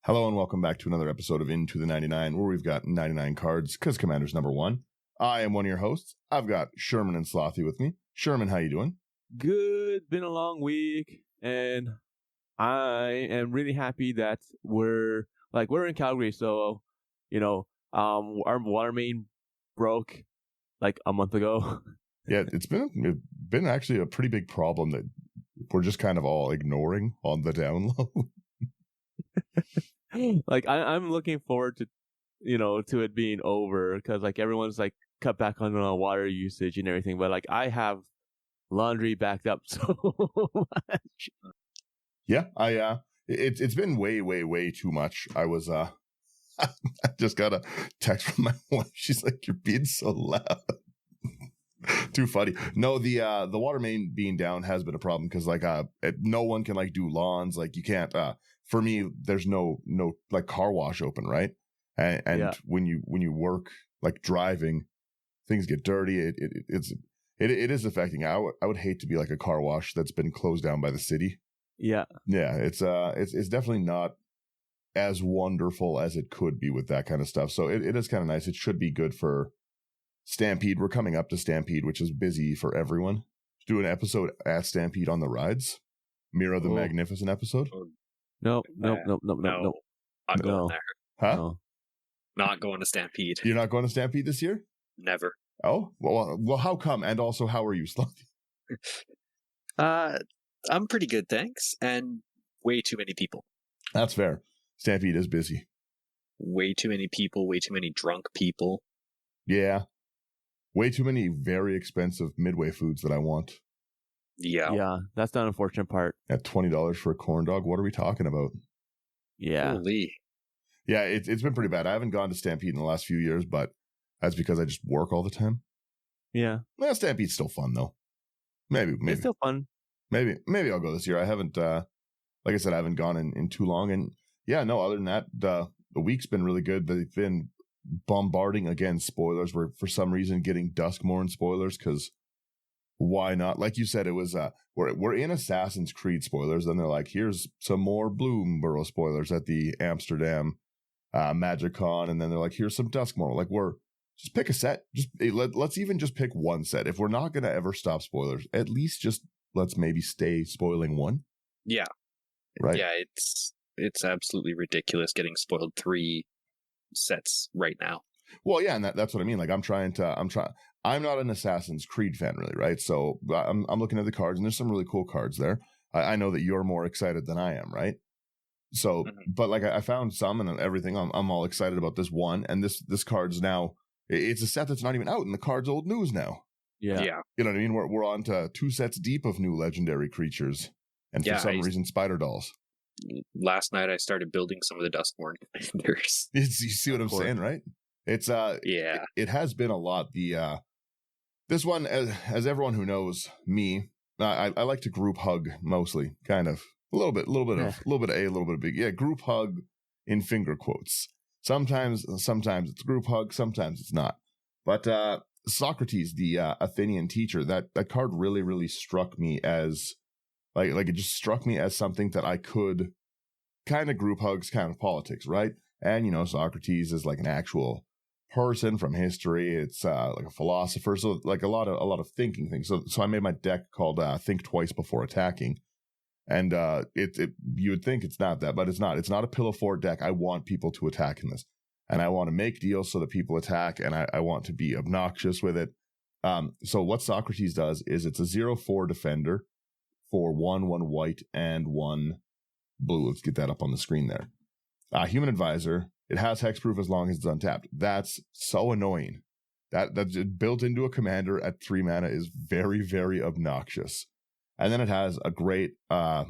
Hello and welcome back to another episode of Into the 99, where we've got 99 cards, because Commander's number one. I am one of your hosts. I've got Sherman and Slothy with me. Sherman, how you doing? Good. Been a long week, and I am really happy that we're in Calgary. So, our water main broke like a month ago. Yeah, it's been actually a pretty big problem that we're just kind of all ignoring on the down low. I'm looking forward to, to it being over, because everyone's cut back on water usage and everything. But I have laundry backed up so much. Yeah, it's been way too much. I was I just got a text from my wife. She's like, "You're being so loud." Too funny. No, the water main being down has been a problem because no one can do lawns. You can't. For me, there's no car wash open, right? And yeah. when you work driving, things get dirty. It is affecting. I would hate to be like a car wash that's been closed down by the city. Yeah. It's definitely not as wonderful as it could be with that kind of stuff. So it is kind of nice. It should be good for Stampede. We're coming up to Stampede, which is busy for everyone. Do an episode at Stampede on the rides. Mira the Magnificent episode. No. Not going there. Huh? No. Not going to Stampede. You're not going to Stampede this year? Never. Oh, well, how come? And also, how are you, Slothy? I'm pretty good, thanks. And way too many people. That's fair. Stampede is busy. Way too many people, way too many drunk people. Yeah. Way too many very expensive Midway foods that I want. Yeah, that's the unfortunate part. At $20 for a corn dog, what are we talking about? Yeah. Holy. Yeah, it's been pretty bad. I haven't gone to Stampede in the last few years, but that's because I just work all the time. Yeah. Well, Stampede's still fun, though. Maybe. It's still fun. Maybe I'll go this year. I haven't, like I said, I haven't gone in too long. And yeah, no, other than that, the week's been really good. They've been bombarding against spoilers. We're, for some reason, getting Duskmorn spoilers, because why not? Like you said, it was we're in Assassin's Creed spoilers. Then they're like, here's some more Bloomborough spoilers at the Amsterdam MagicCon, and then they're like, here's some Duskmorn. We're just pick a set. Let's even just pick one set. If we're not gonna ever stop spoilers, at least just let's maybe stay spoiling one. Yeah, right. Yeah, it's absolutely ridiculous getting spoiled 3 sets right now. Well, yeah, and that's what I mean. I'm not an Assassin's Creed fan, really, right? So I'm looking at the cards, and there's some really cool cards there. I know that you're more excited than I am, right? So, but I found some and everything. I'm all excited about this one, and this card's now. It's a set that's not even out, and the card's old news now. Yeah. You know what I mean? We're on to 2 sets deep of new legendary creatures, and for some reason, spider dolls. Last night, I started building some of the Duskmorn commanders. You see what I'm saying, right? It's yeah. It has been a lot. This one, as everyone who knows me, I like to group hug mostly, kind of a little bit of A, a little bit of B. Yeah, group hug in finger quotes. Sometimes it's group hug, sometimes it's not. But Sokrates, the Athenian teacher, that card really struck me as it just struck me as something that I could kind of group hugs, kind of politics, right? And Socrates is an actual person from history. It's a philosopher, so a lot of thinking things. So I made my deck called Think Twice Before Attacking, and you would think it's not that, but it's not. It's not a pillow fort deck. I want people to attack in this, and I want to make deals so that people attack, and I want to be obnoxious with it. So what Socrates does is it's a 0/4 defender for 1 white and 1 blue. Let's get that up on the screen there. Human Advisor. It has hexproof as long as it's untapped. That's so annoying. That's built into a commander at 3 mana is very obnoxious. And then it has a great tap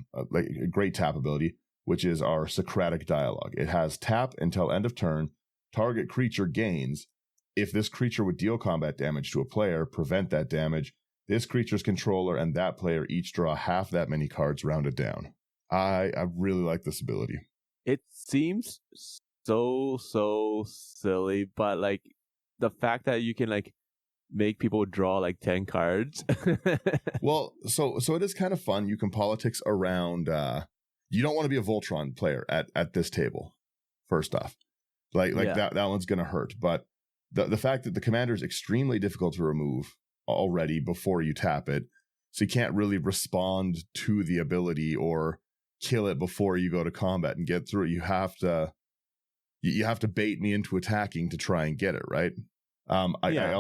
ability, which is our Socratic Dialogue. It has tap until end of turn. Target creature gains. If this creature would deal combat damage to a player, prevent that damage. This creature's controller and that player each draw half that many cards rounded down. I really like this ability. It seems so silly, but the fact that you can make people draw 10 cards. Well, so it is kind of fun. You can politics around. You don't want to be a Voltron player at this table. first off. Like that one's going to hurt. But the fact that the commander is extremely difficult to remove already before you tap it, so you can't really respond to the ability or kill it before you go to combat and get through it. You have to bait me into attacking to try and get it, right? I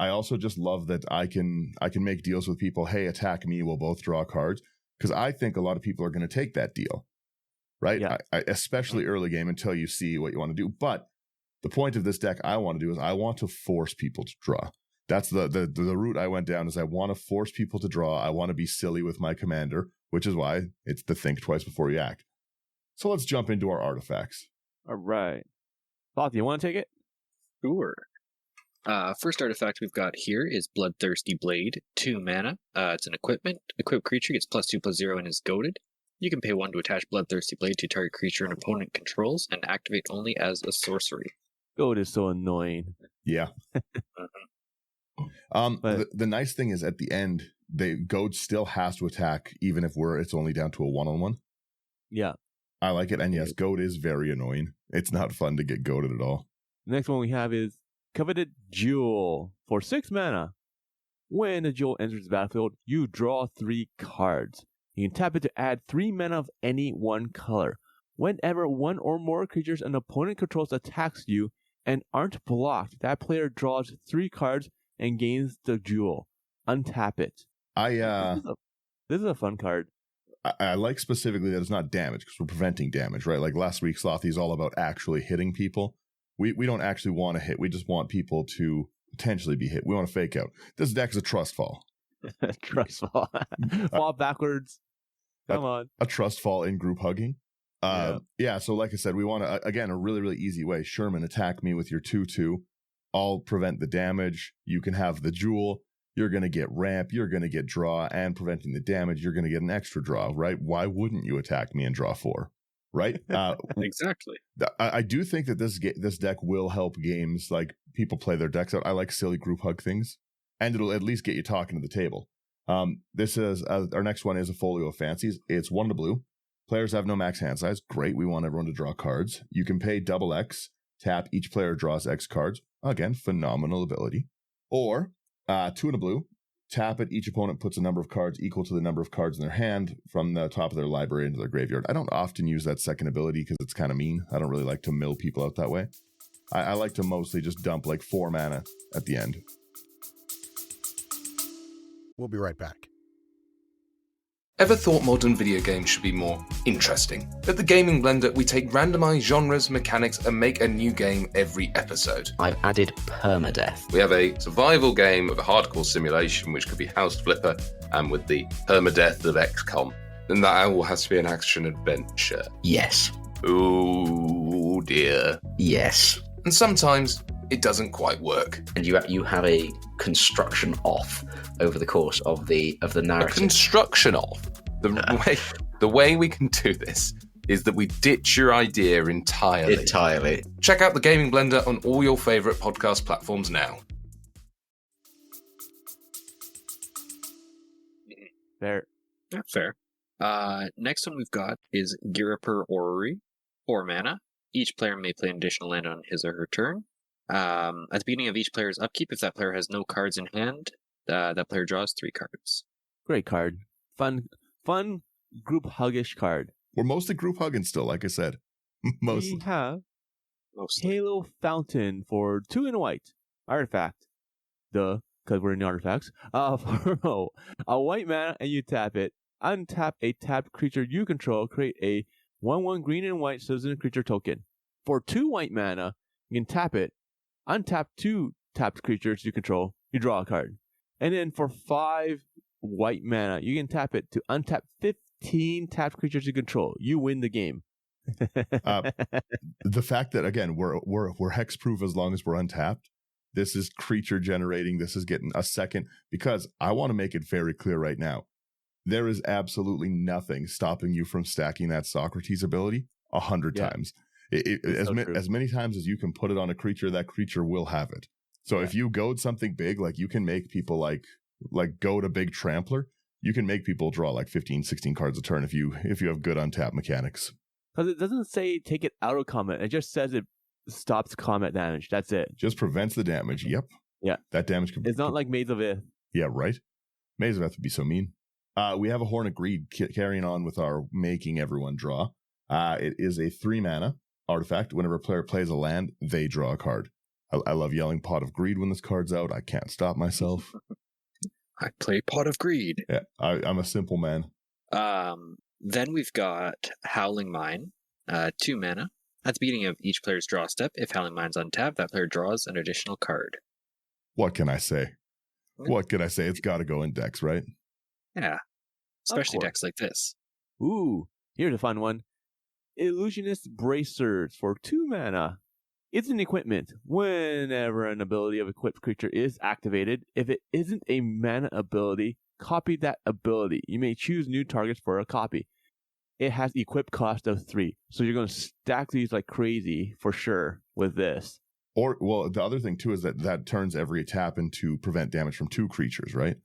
also just love that I can make deals with people. Hey, attack me, we'll both draw cards, because I think a lot of people are going to take that deal, right? Yeah. Especially early game until you see what you want to do. But the point of this deck I want to do is I want to force people to draw. That's the route I went down, is I want to force people to draw. I want to be silly with my commander, which is why it's the think twice before you act. So let's jump into our artifacts. All right. Sloth, you want to take it? Sure. First artifact we've got here is Bloodthirsty Blade, 2 mana. It's an equipment. Equipped creature gets +2/+0 and is goaded. You can pay 1 to attach Bloodthirsty Blade to target creature an opponent controls and activate only as a sorcery. Goad is so annoying. Yeah. The nice thing is at the end, Goad still has to attack even if it's only down to a 1-on-1. Yeah. I like it. And yes, Goad is very annoying. It's not fun to get goaded at all. The next one we have is Coveted Jewel for 6 mana. When a jewel enters the battlefield, you draw 3 cards. You can tap it to add 3 mana of any one color. Whenever one or more creatures an opponent controls attacks you and aren't blocked, that player draws 3 cards and gains the jewel. Untap it. This is a fun card. I like specifically that it's not damage, because we're preventing damage, right? Like last week, Slothy is all about actually hitting people. We don't actually want to hit. We just want people to potentially be hit. We want to fake out. This deck is a trust fall. Trust fall. Fall backwards. Come on. A trust fall in group hugging. Yeah, so like I said, we want to, again, a really, really easy way. Sherman, attack me with your 2/2. I'll prevent the damage. You can have the jewel. You're going to get ramp. You're going to get draw. And preventing the damage, you're going to get an extra draw, right? Why wouldn't you attack me and draw 4? Right? Exactly. I do think that this deck will help games, like people play their decks out. I like silly group hug things, and it'll at least get you talking to the table. This is our next one is a Folio of Fancies. It's 1 blue. Players have no max hand size. Great. We want everyone to draw cards. You can pay XX. Tap. Each player draws X cards. Again, phenomenal ability. Or 2 blue. Tap it. Each opponent puts a number of cards equal to the number of cards in their hand from the top of their library into their graveyard. I don't often use that second ability because it's kind of mean. I don't really like to mill people out that way. I like to mostly just dump like 4 mana at the end. We'll be right back. Ever thought modern video games should be more interesting? At the Gaming Blender, we take randomized genres, mechanics, and make a new game every episode. I've added permadeath. We have a survival game of a hardcore simulation, which could be House Flipper, and with the permadeath of XCOM. And that all has to be an action-adventure. Yes. Ooh, dear. Yes. And sometimes it doesn't quite work. And you have a construction off over the course of the narrative. A construction off. The way we can do this is that we ditch your idea entirely. Check out the Gaming Blender on all your favourite podcast platforms now. Fair. Yeah, fair. Next one we've got is Girapur Orrery, 4 mana. Each player may play an additional land on his or her turn. At the beginning of each player's upkeep, if that player has no cards in hand, that player draws 3 cards. Great card. Fun group huggish card. We're mostly group hugging still, like I said. Mostly. We have Mostly. Halo Fountain for 2 and white. Artifact. Because we're in the artifacts. For a white mana and you tap it. Untap a tapped creature you control. Create a 1/1 green and white citizen creature token. For 2 white mana, you can tap it. Untap 2 tapped creatures you control. You draw a card. And then for 5 white mana, you can tap it to untap 15 tapped creatures you control. You win the game. The fact that, again, we're hex-proof as long as we're untapped. This is creature generating. This is getting a second. Because I want to make it very clear right now. There is absolutely nothing stopping you from stacking that Sokrates ability 100 times. As many times as you can put it on a creature, that creature will have it. So if you goad something big, like you can make people like goad a big trampler, you can make people draw like 15, 16 cards a turn if you have good untapped mechanics. Because it doesn't say take it out of combat. It just says it stops combat damage. That's it. Just prevents the damage. Yep. Yeah. That damage can. It's not like Maze of Ith. Yeah, right. Maze of Ith would be so mean. We have a Horn of Greed carrying on with our making everyone draw. It is a 3 mana artifact. Whenever a player plays a land, they draw a card. I love yelling Pot of Greed when this card's out. I can't stop myself. I play Pot of Greed. Yeah, I'm a simple man. Then we've got Howling Mine, 2 mana. At the beginning of each player's draw step, if Howling Mine's untapped, that player draws an additional card. What can I say? What can I say? It's got to go in decks, right? Yeah. Especially decks like this. Ooh, here's a fun one. Illusionist Bracers for 2 mana. It's an equipment. Whenever an ability of equipped creature is activated, if it isn't a mana ability, copy that ability. You may choose new targets for a copy. It has equip cost of 3. So you're going to stack these like crazy for sure with this. Or, well, the other thing too is that turns every tap into prevent damage from 2 creatures, right?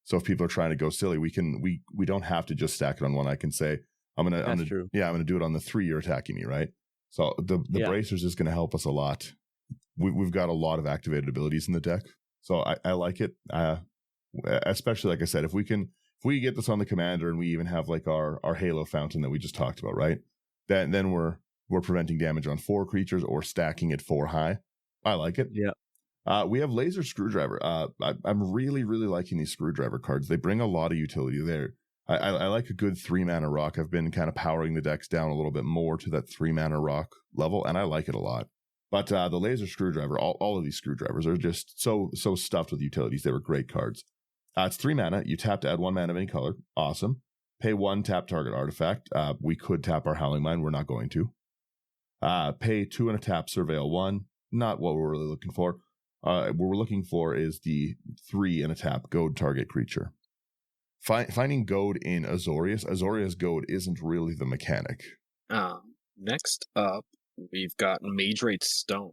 So if people are trying to go silly, we don't have to just stack it on one. I can say, I'm gonna do it on the 3 you're attacking me, right? So the bracers is gonna help us a lot. We've got a lot of activated abilities in the deck. So I like it. Especially like I said, if we get this on the commander and we even have like our Halo Fountain that we just talked about, right? Then we're preventing damage on 4 creatures or stacking it 4 high. I like it. Yeah. We have Laser Screwdriver. I'm really, really liking these Screwdriver cards. They bring a lot of utility there. I like a good 3 mana rock. I've been kind of powering the decks down a little bit more to that 3 mana rock level, and I like it a lot. But the Laser Screwdriver, all of these Screwdrivers are just so stuffed with utilities. They were great cards. It's 3 mana. You tap to add 1 mana of any color. Awesome. Pay 1, tap target artifact. We could tap our Howling Mine. We're not going to. Pay 2 and a tap, Surveil 1. Not what we're really looking for. What we're looking for is the 3 and a tap, goad target creature. Finding goad in Azorius. Azorius goad isn't really the mechanic. Next up, we've got Mage Rate Stone.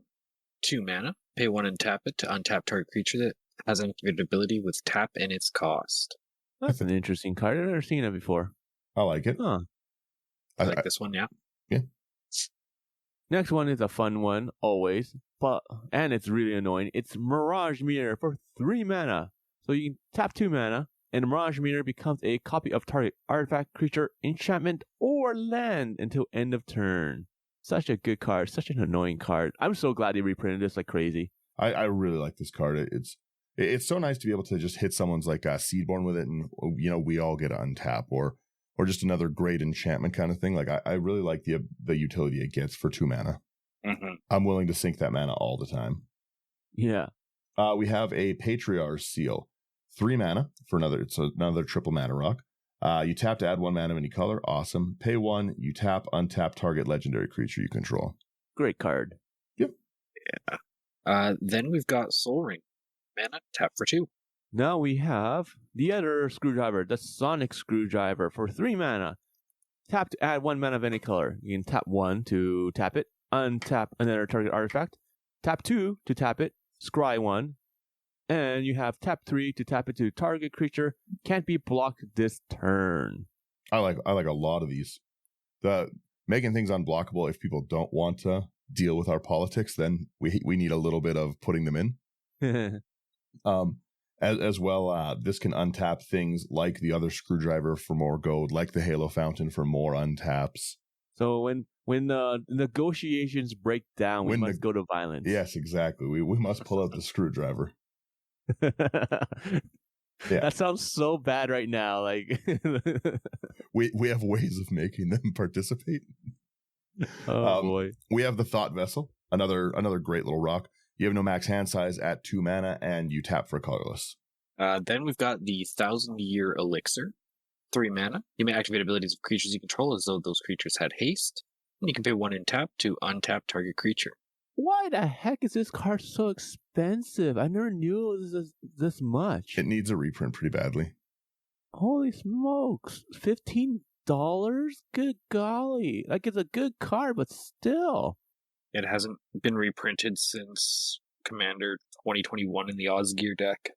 2 mana. Pay 1 and tap it to untap target creature that has an activated ability with tap and its cost. That's an interesting card. I've never seen it before. I like it. Huh. I like this one, yeah. Yeah. Next one is a fun one, always, and it's really annoying. It's Mirage Mirror for 3 mana. So you can tap 2 mana, and Mirage Mirror becomes a copy of target artifact, creature, enchantment, or land until end of turn. Such a good card, such an annoying card. I'm so glad they reprinted this like crazy. I really like this card. It's so nice to be able to just hit someone's like Seedborn with it, and we all get to untap or just another great enchantment kind of thing. Like I really like the utility it gets for 2 mana. Mm-hmm. I'm willing to sink that mana all the time. Yeah. We have a Patriarch's Seal, 3 mana for another triple mana rock. You tap to add 1 mana of any color. Awesome. Pay 1. You tap, untap target legendary creature you control. Great card. Yep. Yeah. Then we've got Soul Ring. Mana, tap for 2. Now we have the other Screwdriver, the Sonic Screwdriver for 3 mana. Tap to add 1 mana of any color. You can tap 1 to tap it, untap another target artifact, tap 2 to tap it, scry 1, and you have tap 3 to tap it to target creature. Can't be blocked this turn. I like a lot of these. The making things unblockable. If people don't want to deal with our politics, then we need a little bit of putting them in. As well, this can untap things like the other Screwdriver for more gold, like the Halo Fountain for more untaps. So when the negotiations break down, we must go to violence. Yes, exactly. We must pull out the Screwdriver. Yeah. That sounds so bad right now. Like we have ways of making them participate. Oh boy. We have the Thought Vessel, another great little rock. You have no max hand size at 2 mana, and you tap for colorless. Then we've got the 1,000-Year Elixir. 3 mana. You may activate abilities of creatures you control as though those creatures had haste. And you can pay 1 and tap to untap target creature. Why the heck is this card so expensive? I never knew it was this much. It needs a reprint pretty badly. Holy smokes. $15? Good golly. Like, it's a good card, but still. It hasn't been reprinted since Commander 2021 in the Osgear deck.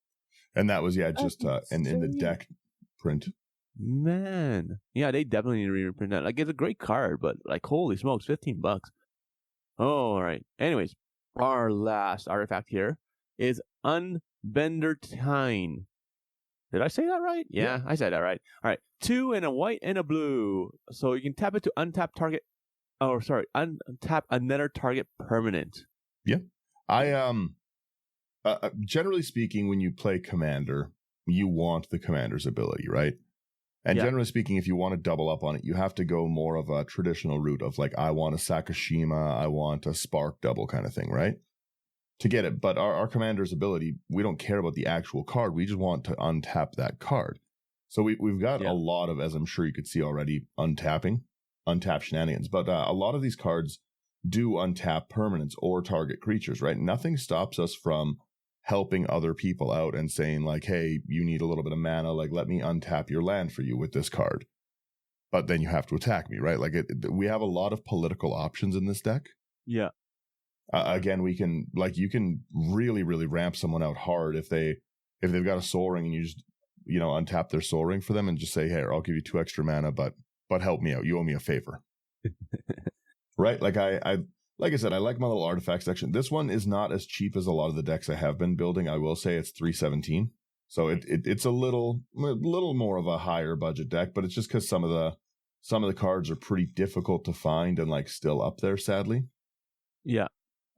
And that was, just in the deck print. Man. Yeah, they definitely need to reprint that. Like, it's a great card, but like, holy smokes, $15. All right. Anyways, our last artifact here is Unbendertine. Did I say that right? Yeah, I said that right. All right. 2 and a white and a blue. So you can tap it to untap target. Oh, sorry. Untap another target permanent. Yeah. Generally speaking, when you play Commander, you want the Commander's ability, right? And generally speaking, if you want to double up on it, you have to go more of a traditional route of like, I want a Sakashima, I want a Spark double kind of thing, right? To get it. But our Commander's ability, we don't care about the actual card. We just want to untap that card. So we've got a lot of, as I'm sure you could see already, untap shenanigans. But a lot of these cards do untap permanents or target creatures, right? Nothing stops us from helping other people out and saying like, hey, you need a little bit of mana, like let me untap your land for you with this card. But then you have to attack me, right? Like we have a lot of political options in this deck. Yeah. Again, you can really, really ramp someone out hard if they've got a Soul Ring and you just, untap their Soul Ring for them and just say, hey, I'll give you 2 extra mana, but help me out. You owe me a favor. Right? Like like I said, I like my little artifact section. This one is not as cheap as a lot of the decks I have been building. I will say it's $317. So it's a little more of a higher budget deck, but it's just because some of the cards are pretty difficult to find and like still up there, sadly. Yeah.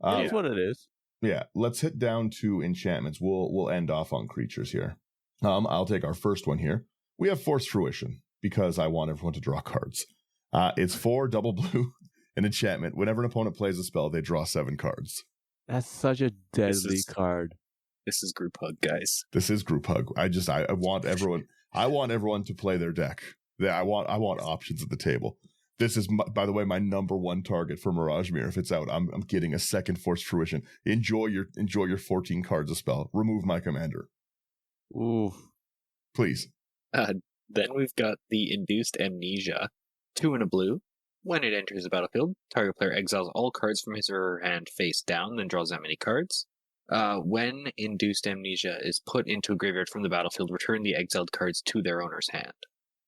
That's what it is. Yeah. Let's hit down to enchantments. We'll end off on creatures here. I'll take our first one here. We have Force Fruition because I want everyone to draw cards. It's 4 double blue. An enchantment. Whenever an opponent plays a spell, they draw 7 cards. That's such a deadly card. This is Group Hug, guys. This is Group Hug. I want everyone. I want everyone to play their deck. I want options at the table. This is, by the way, my number 1 target for Mirage Mirror. If it's out, I'm getting a second Force Fruition. Enjoy your 14 cards a spell. Remove my commander. Oof. Please. Then we've got the Induced Amnesia. 2 and a blue. When it enters the battlefield, target player exiles all cards from his or her hand face down, then draws that many cards. When Induced Amnesia is put into a graveyard from the battlefield, return the exiled cards to their owner's hand.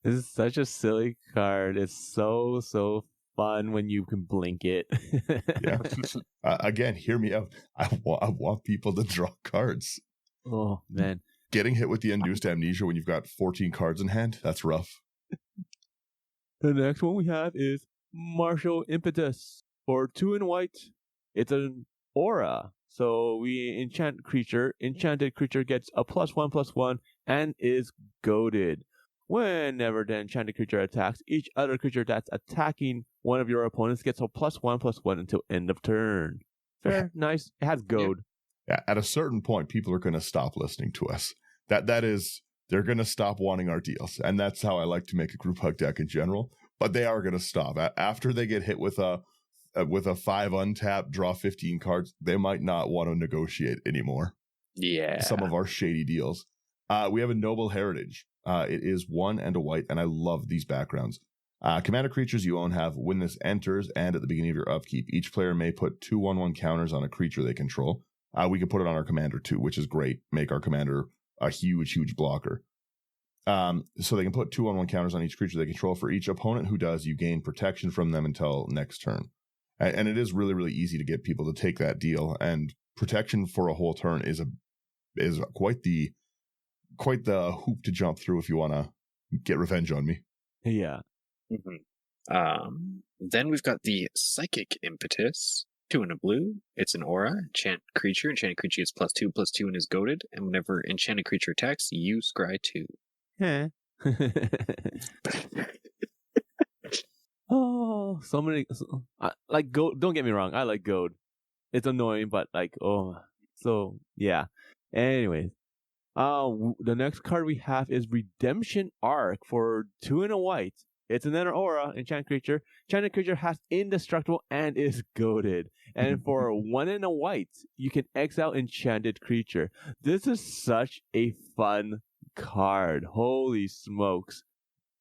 This is such a silly card. It's so fun when you can blink it. Yeah. Again, hear me out. I want people to draw cards. Oh, man. Getting hit with the Induced Amnesia when you've got 14 cards in hand, that's rough. The next one we have is Martial Impetus. For 2 and white, it's an aura. So we enchant creature. Enchanted creature gets a +1/+1 and is goaded. Whenever the enchanted creature attacks, each other creature that's attacking one of your opponents gets a +1/+1 until end of turn. Fair, nice. It has goad. Yeah, at a certain point, people are going to stop listening to us. That is, they're going to stop wanting our deals, and that's how I like to make a Group Hug deck in general. But they are going to stop after they get hit with a 5 untap, draw 15 cards. They might not want to negotiate anymore. Yeah, some of our shady deals. We have a Noble Heritage. It is 1 and a white, and I love these backgrounds. Commander creatures you own have, when this enters and at the beginning of your upkeep, each player may put 2/1/1 counters on a creature they control. We can put it on our commander too, which is great. Make our commander a huge blocker. So they can put 2/1/1 counters on each creature they control. For each opponent who does, you gain protection from them until next turn. And it is really, really easy to get people to take that deal. And protection for a whole turn is quite the hoop to jump through if you want to get revenge on me. Yeah. Mm-hmm. Then we've got the Psychic Impetus. 2 and a blue. It's an aura. Enchanted creature gets +2/+2 and is goaded. And whenever enchanted creature attacks, you scry 2. Huh. Oh, so many. Like goad. Don't get me wrong. I like goad. It's annoying, but like, so yeah. Anyways, the next card we have is Redemption Arc for 2 and a white. It's another aura, enchanted creature. Enchanted creature has indestructible and is goaded. And for 1 and a white, you can exile enchanted creature. This is such a fun card. Holy smokes.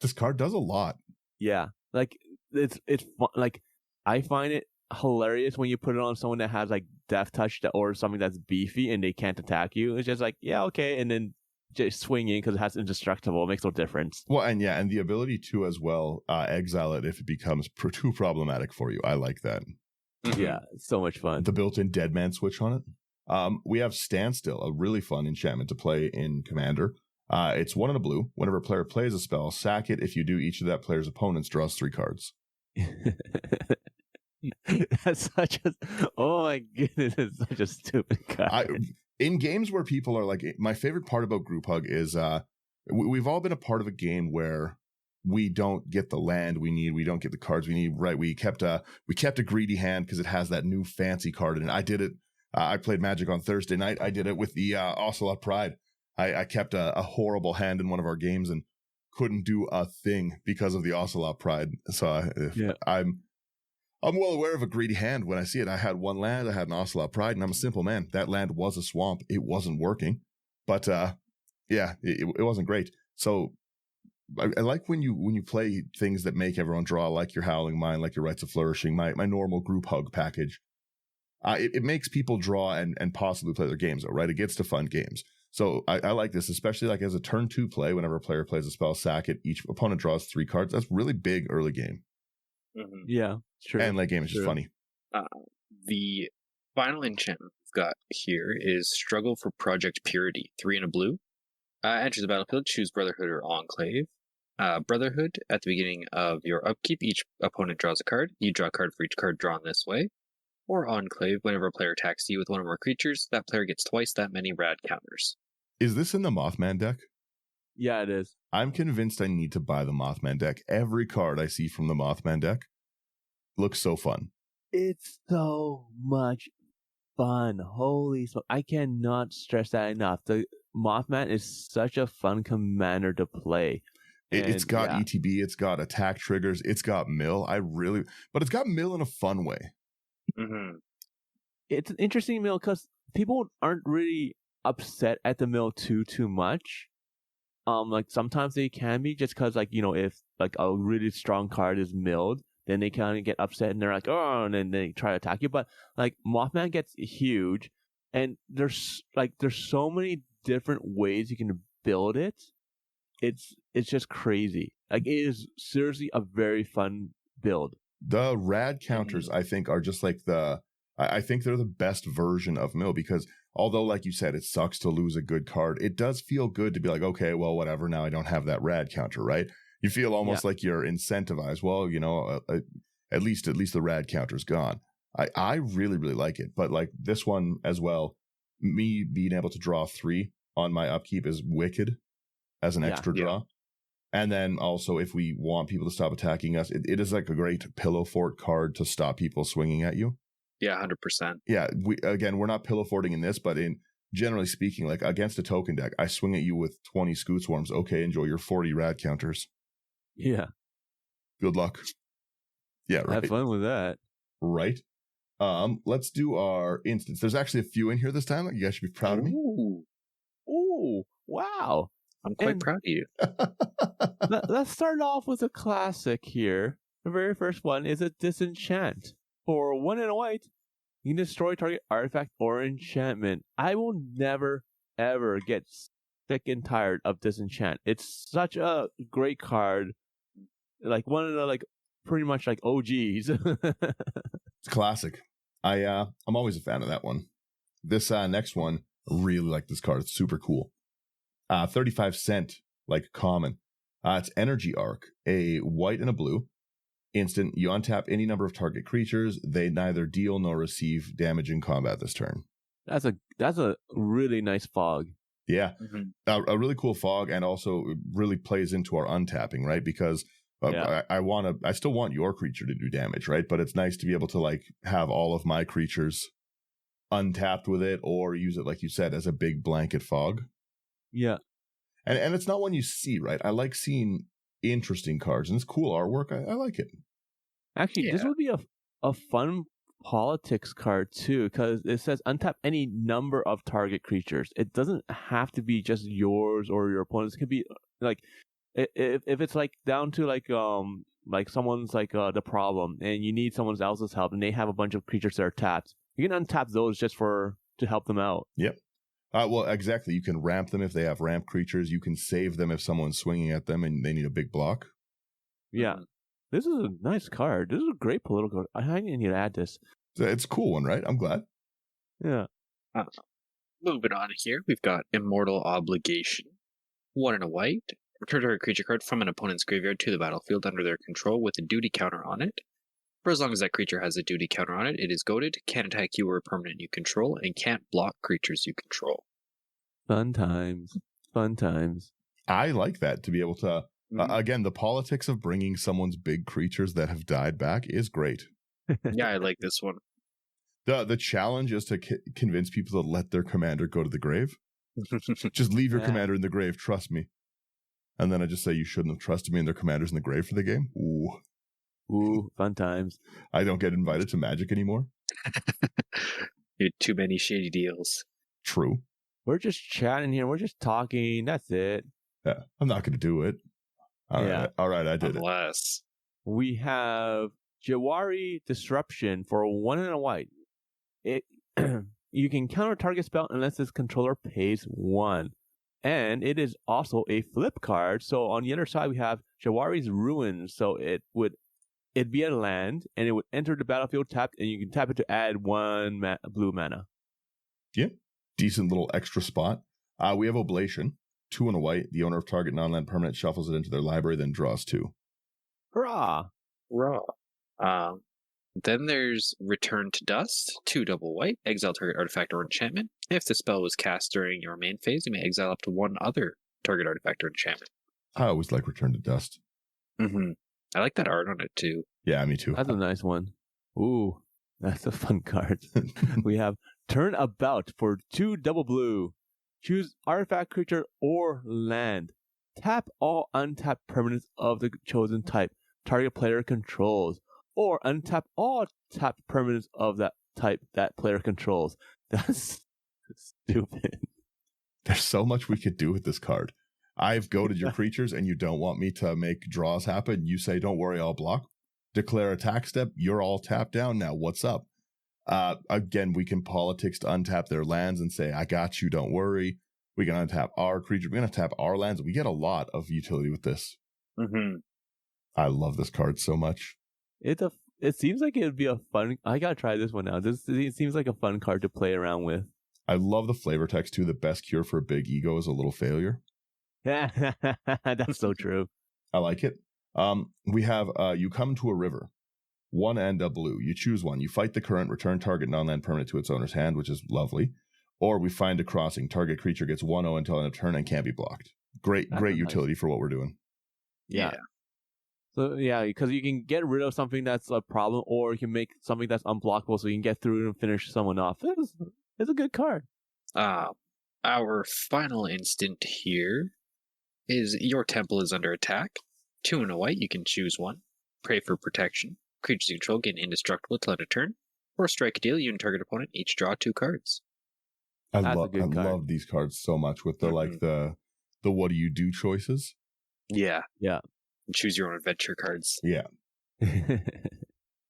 This card does a lot. Yeah. Like, it's fun. Like, I find it hilarious when you put it on someone that has like Death Touch or something that's beefy and they can't attack you. It's just like, yeah, okay. And then just swinging because it has indestructible. It makes no difference. Well, and the ability to as well exile it if it becomes too problematic for you. I like that. Mm-hmm. Yeah, it's so much fun. The built-in dead man switch on it. We have Standstill, a really fun enchantment to play in Commander. It's 1 and a blue. Whenever a player plays a spell, sack it. If you do, each of that player's opponents draws 3 cards. That's such a oh my goodness, it's such a stupid card. In games where people are like, my favorite part about Group Hug is we've all been a part of a game where we don't get the land we need, we don't get the cards we need, right? We kept a greedy hand because it has that new fancy card in it. I did it. I played Magic on Thursday night. I did it with the Ocelot Pride. I kept a horrible hand in one of our games and couldn't do a thing because of the Ocelot Pride. So I'm well aware of a greedy hand when I see it. I had 1 land, I had an Ocelot Pride, and I'm a simple man. That land was a swamp. It wasn't working. But it wasn't great. So I like when you play things that make everyone draw, like your Howling Mine, like your Rites of Flourishing, my normal Group Hug package. It makes people draw and possibly play their games, though, right? It gets to fun games. So I like this, especially like as a turn 2 play. Whenever a player plays a spell, sack it. Each opponent draws 3 cards. That's really big early game. Mm-hmm. Yeah, true. And late game is just funny. The final enchantment we've got here is Struggle for Project Purity. 3 and a blue. Enters the battlefield, choose Brotherhood or Enclave. Brotherhood, at the beginning of your upkeep, each opponent draws a card. You draw a card for each card drawn this way. Or Enclave, whenever a player attacks you with one or more creatures, that player gets twice that many rad counters. Is this in the Mothman deck? Yeah, it is. I'm convinced I need to buy the Mothman deck. Every card I see from the Mothman deck looks so fun. It's so much fun. Holy smoke. I cannot stress that enough. The Mothman is such a fun commander to play. It's got ETB, it's got attack triggers, it's got mill. But it's got mill in a fun way. Mm-hmm. It's an interesting mill because people aren't really upset at the mill too much. Like sometimes they can be just because, like, you know, if like a really strong card is milled, then they kind of get upset and they're like, oh, and then they try to attack you. But like Mothman gets huge, and there's so many different ways you can build it. It's just crazy. Like, it is seriously a very fun build. The rad counters, I think, are just like I think they're the best version of mill, because although, like you said, it sucks to lose a good card, it does feel good to be like, okay, well, whatever, now I don't have that rad counter, right? You feel almost like you're incentivized. Well, you know, at least the rad counter's gone. I really, really like it. But like this one as well, me being able to draw 3 on my upkeep is wicked as an extra draw. And then also, if we want people to stop attacking us, it is like a great pillow fort card to stop people swinging at you. Yeah, 100%. Yeah, we're not pillow forting in this, but in generally speaking, like against a token deck, I swing at you with 20 Scoot Swarms. Okay, enjoy your 40 rad counters. Yeah. Good luck. Yeah, right. Have fun with that. Right. Let's do our instance. There's actually a few in here this time. You guys should be proud of me. Ooh, wow. I'm quite proud of you. Let's start off with a classic here. The very first one is a Disenchant. For 1 and a white, you can destroy target artifact or enchantment. I will never, ever get sick and tired of Disenchant. It's such a great card. Like one of the, like, pretty much like OGs. It's classic. I'm always a fan of that one. This next one, I really like this card. It's super cool. 35 cent, like common. It's Energy Arc, a white and a blue. Instant, you untap any number of target creatures. They neither deal nor receive damage in combat this turn. That's a really nice fog. Yeah, a really cool fog, and also really plays into our untapping, right? Because I still want your creature to do damage, right? But it's nice to be able to like have all of my creatures untapped with it, or use it, like you said, as a big blanket fog. Yeah, and it's not one you see, right? I like seeing interesting cards, and it's cool artwork. I like it. Actually, this would be a fun politics card too, because it says untap any number of target creatures. It doesn't have to be just yours or your opponent's. It could be like if it's like down to like someone's like the problem, and you need someone else's help, and they have a bunch of creatures that are tapped. You can untap those just to help them out. Yep. Well, exactly. You can ramp them if they have ramp creatures. You can save them if someone's swinging at them and they need a big block. Yeah. This is a nice card. This is a great political card. I need to add this. It's a cool one, right? I'm glad. Yeah. Moving on here, we've got Immortal Obligation. 1 and a white. Return target creature card from an opponent's graveyard to the battlefield under their control with a duty counter on it. For as long as that creature has a duty counter on it, it is goaded, can't attack you or a permanent you control, and can't block creatures you control. Fun times. Fun times. I like that, to be able to... again, the politics of bringing someone's big creatures that have died back is great. Yeah, I like this one. The challenge is to convince people to let their commander go to the grave. Just leave your commander in the grave, trust me. And then I just say you shouldn't have trusted me and their commander's in the grave for the game. Ooh, fun times. I don't get invited to Magic anymore. You had too many shady deals. True. We're just chatting here. We're just talking. That's it. Yeah, I'm not going to do it. All right, I did Unless. We have Jawari Disruption for 1 and a white. You can counter target spell unless its controller pays 1. And it is also a flip card. So on the other side, we have Jawari's Ruins. So it'd be a land, and it would enter the battlefield tapped, and you can tap it to add 1 blue mana. Yeah, decent little extra spot. We have Oblation, 2 and a white. The owner of target non-land permanent shuffles it into their library, then draws 2. Hurrah! Then there's Return to Dust, 2 double white, exile target artifact or enchantment. If the spell was cast during your main phase, you may exile up to 1 other target artifact or enchantment. I always like Return to Dust. I like that art on it too. Yeah, me too. That's a nice one. Ooh, that's a fun card. We have Turn About for 2 double blue. Choose artifact, creature, or land. Tap all untapped permanents of the chosen type target player controls. Or untap all tapped permanents of that type that player controls. That's stupid. There's so much we could do with this card. I've goaded your creatures and you don't want me to make draws happen. You say, don't worry, I'll block. Declare attack step. You're all tapped down now. What's up? Again, we can politics to untap their lands and say, I got you, don't worry. We can untap our creature. We're going to tap our lands. We get a lot of utility with this. I love this card so much. It seems like it would be a fun... I gotta try this one now. It seems like a fun card to play around with. I love the flavor text too. The best cure for a big ego is a little failure. That's so true. I like it. We have you come to a river. 1 and a blue. You choose one. You fight the current, return target non-land permanent to its owner's hand, which is lovely. Or we find a crossing. Target creature gets 1/0 until end of turn and can't be blocked. Great utility for what we're doing. Yeah. So, yeah, because you can get rid of something that's a problem, or you can make something that's unblockable so you can get through and finish someone off. It's a good card. Our final instant here is your temple is under attack. 2 and a white, you can choose one. Pray for protection. Creatures you control get indestructible till end of turn. Or strike a deal, you and target opponent each draw 2 cards. I love these cards so much with the like the what do you do choices. Yeah. Choose your own adventure cards. Yeah.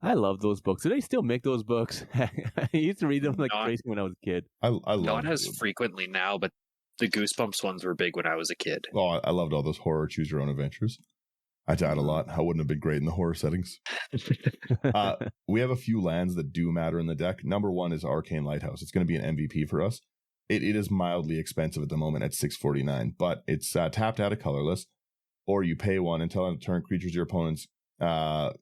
I love those books. Do they still make those books? I used to read them like crazy when I was a kid. I love Not as frequently now, but the Goosebumps ones were big when I was a kid. Oh, I loved all those horror choose your own adventures. I died a lot. I wouldn't have been great in the horror settings. We have a few lands that do matter in the deck. Number 1 is Arcane Lighthouse. It's going to be an MVP for us. It is mildly expensive at the moment at $6.49, but it's tapped out of colorless. Or you pay 1 until end of turn. Creatures your opponents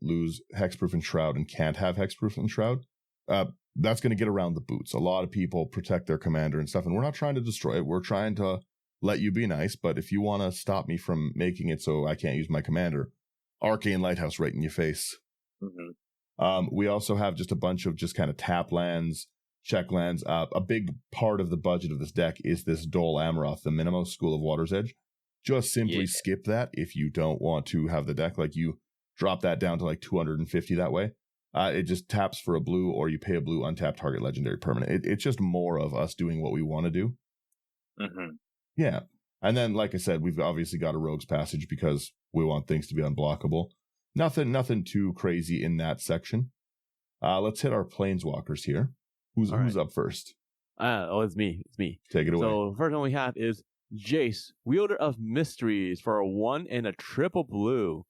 lose Hexproof and Shroud and can't have Hexproof and Shroud. That's going to get around the boots. A lot of people protect their commander and stuff, and we're not trying to destroy it. We're trying to let you be nice, but if you want to stop me from making it so I can't use my commander, Arcane Lighthouse right in your face. We also have just a bunch of just kind of tap lands, check lands. A big part of the budget of this deck is this Dol Amroth, the Minimo School of Water's Edge. Just simply skip that if you don't want to have the deck. Like you drop that down to like 250 that way. It just taps for a blue, or you pay a blue, untap target legendary permanent. It's just more of us doing what we want to do. Yeah. And then, like I said, we've obviously got a Rogue's Passage because we want things to be unblockable. Nothing too crazy in that section. Let's hit our Planeswalkers here. Who's up first? It's me. Take it away. So the first one we have is Jace, Wielder of Mysteries, for a 1 and a triple blue.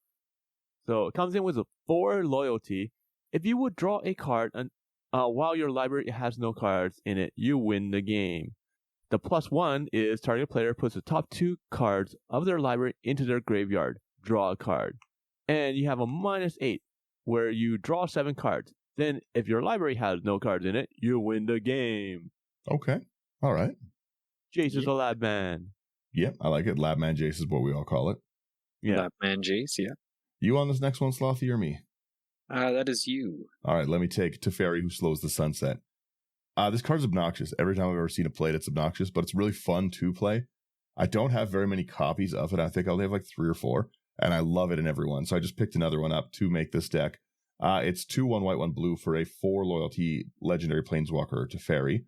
So it comes in with a 4 loyalty. If you would draw a card while your library has no cards in it, you win the game. The +1 is target player puts the top 2 cards of their library into their graveyard. Draw a card. And you have a -8, where you draw 7 cards. Then, if your library has no cards in it, you win the game. Okay. All right. Jace is a lab man. Yep, I like it. Labman Jace is what we all call it. Yeah. Batman Jace, yeah. You on this next one, Slothy, or me? That is you. All right, let me take Teferi, who slows the sunset. This card's obnoxious. Every time I've ever seen it played, it's obnoxious, but it's really fun to play. I don't have very many copies of it. I think I only have like 3 or 4, and I love it in every one. So I just picked another one up to make this deck. It's 2 1 white 1 blue for a 4 loyalty legendary planeswalker Teferi.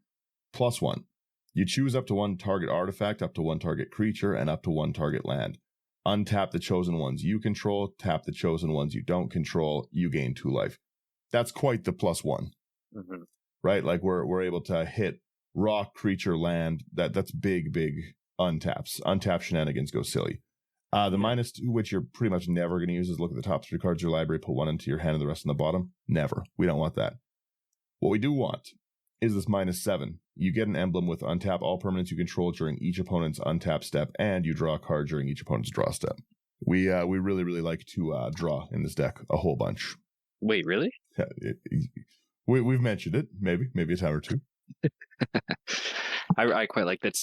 +1. You choose up to 1 target artifact, up to 1 target creature, and up to 1 target land. Untap the chosen ones you control, tap the chosen ones you don't control, you gain 2 life. That's quite the +1. Mm-hmm. Right? Like we're able to hit rock, creature, land. That's big untaps. Untap shenanigans go silly. The -2, which you're pretty much never going to use, is look at the top 3 cards of your library, put 1 into your hand and the rest in the bottom. Never. We don't want that. What we do want is this -7. You get an emblem with untap all permanents you control during each opponent's untap step, and you draw a card during each opponent's draw step. We really like to draw in this deck a whole bunch. Wait, really? Yeah, we've mentioned it, maybe a time or 2. I quite like that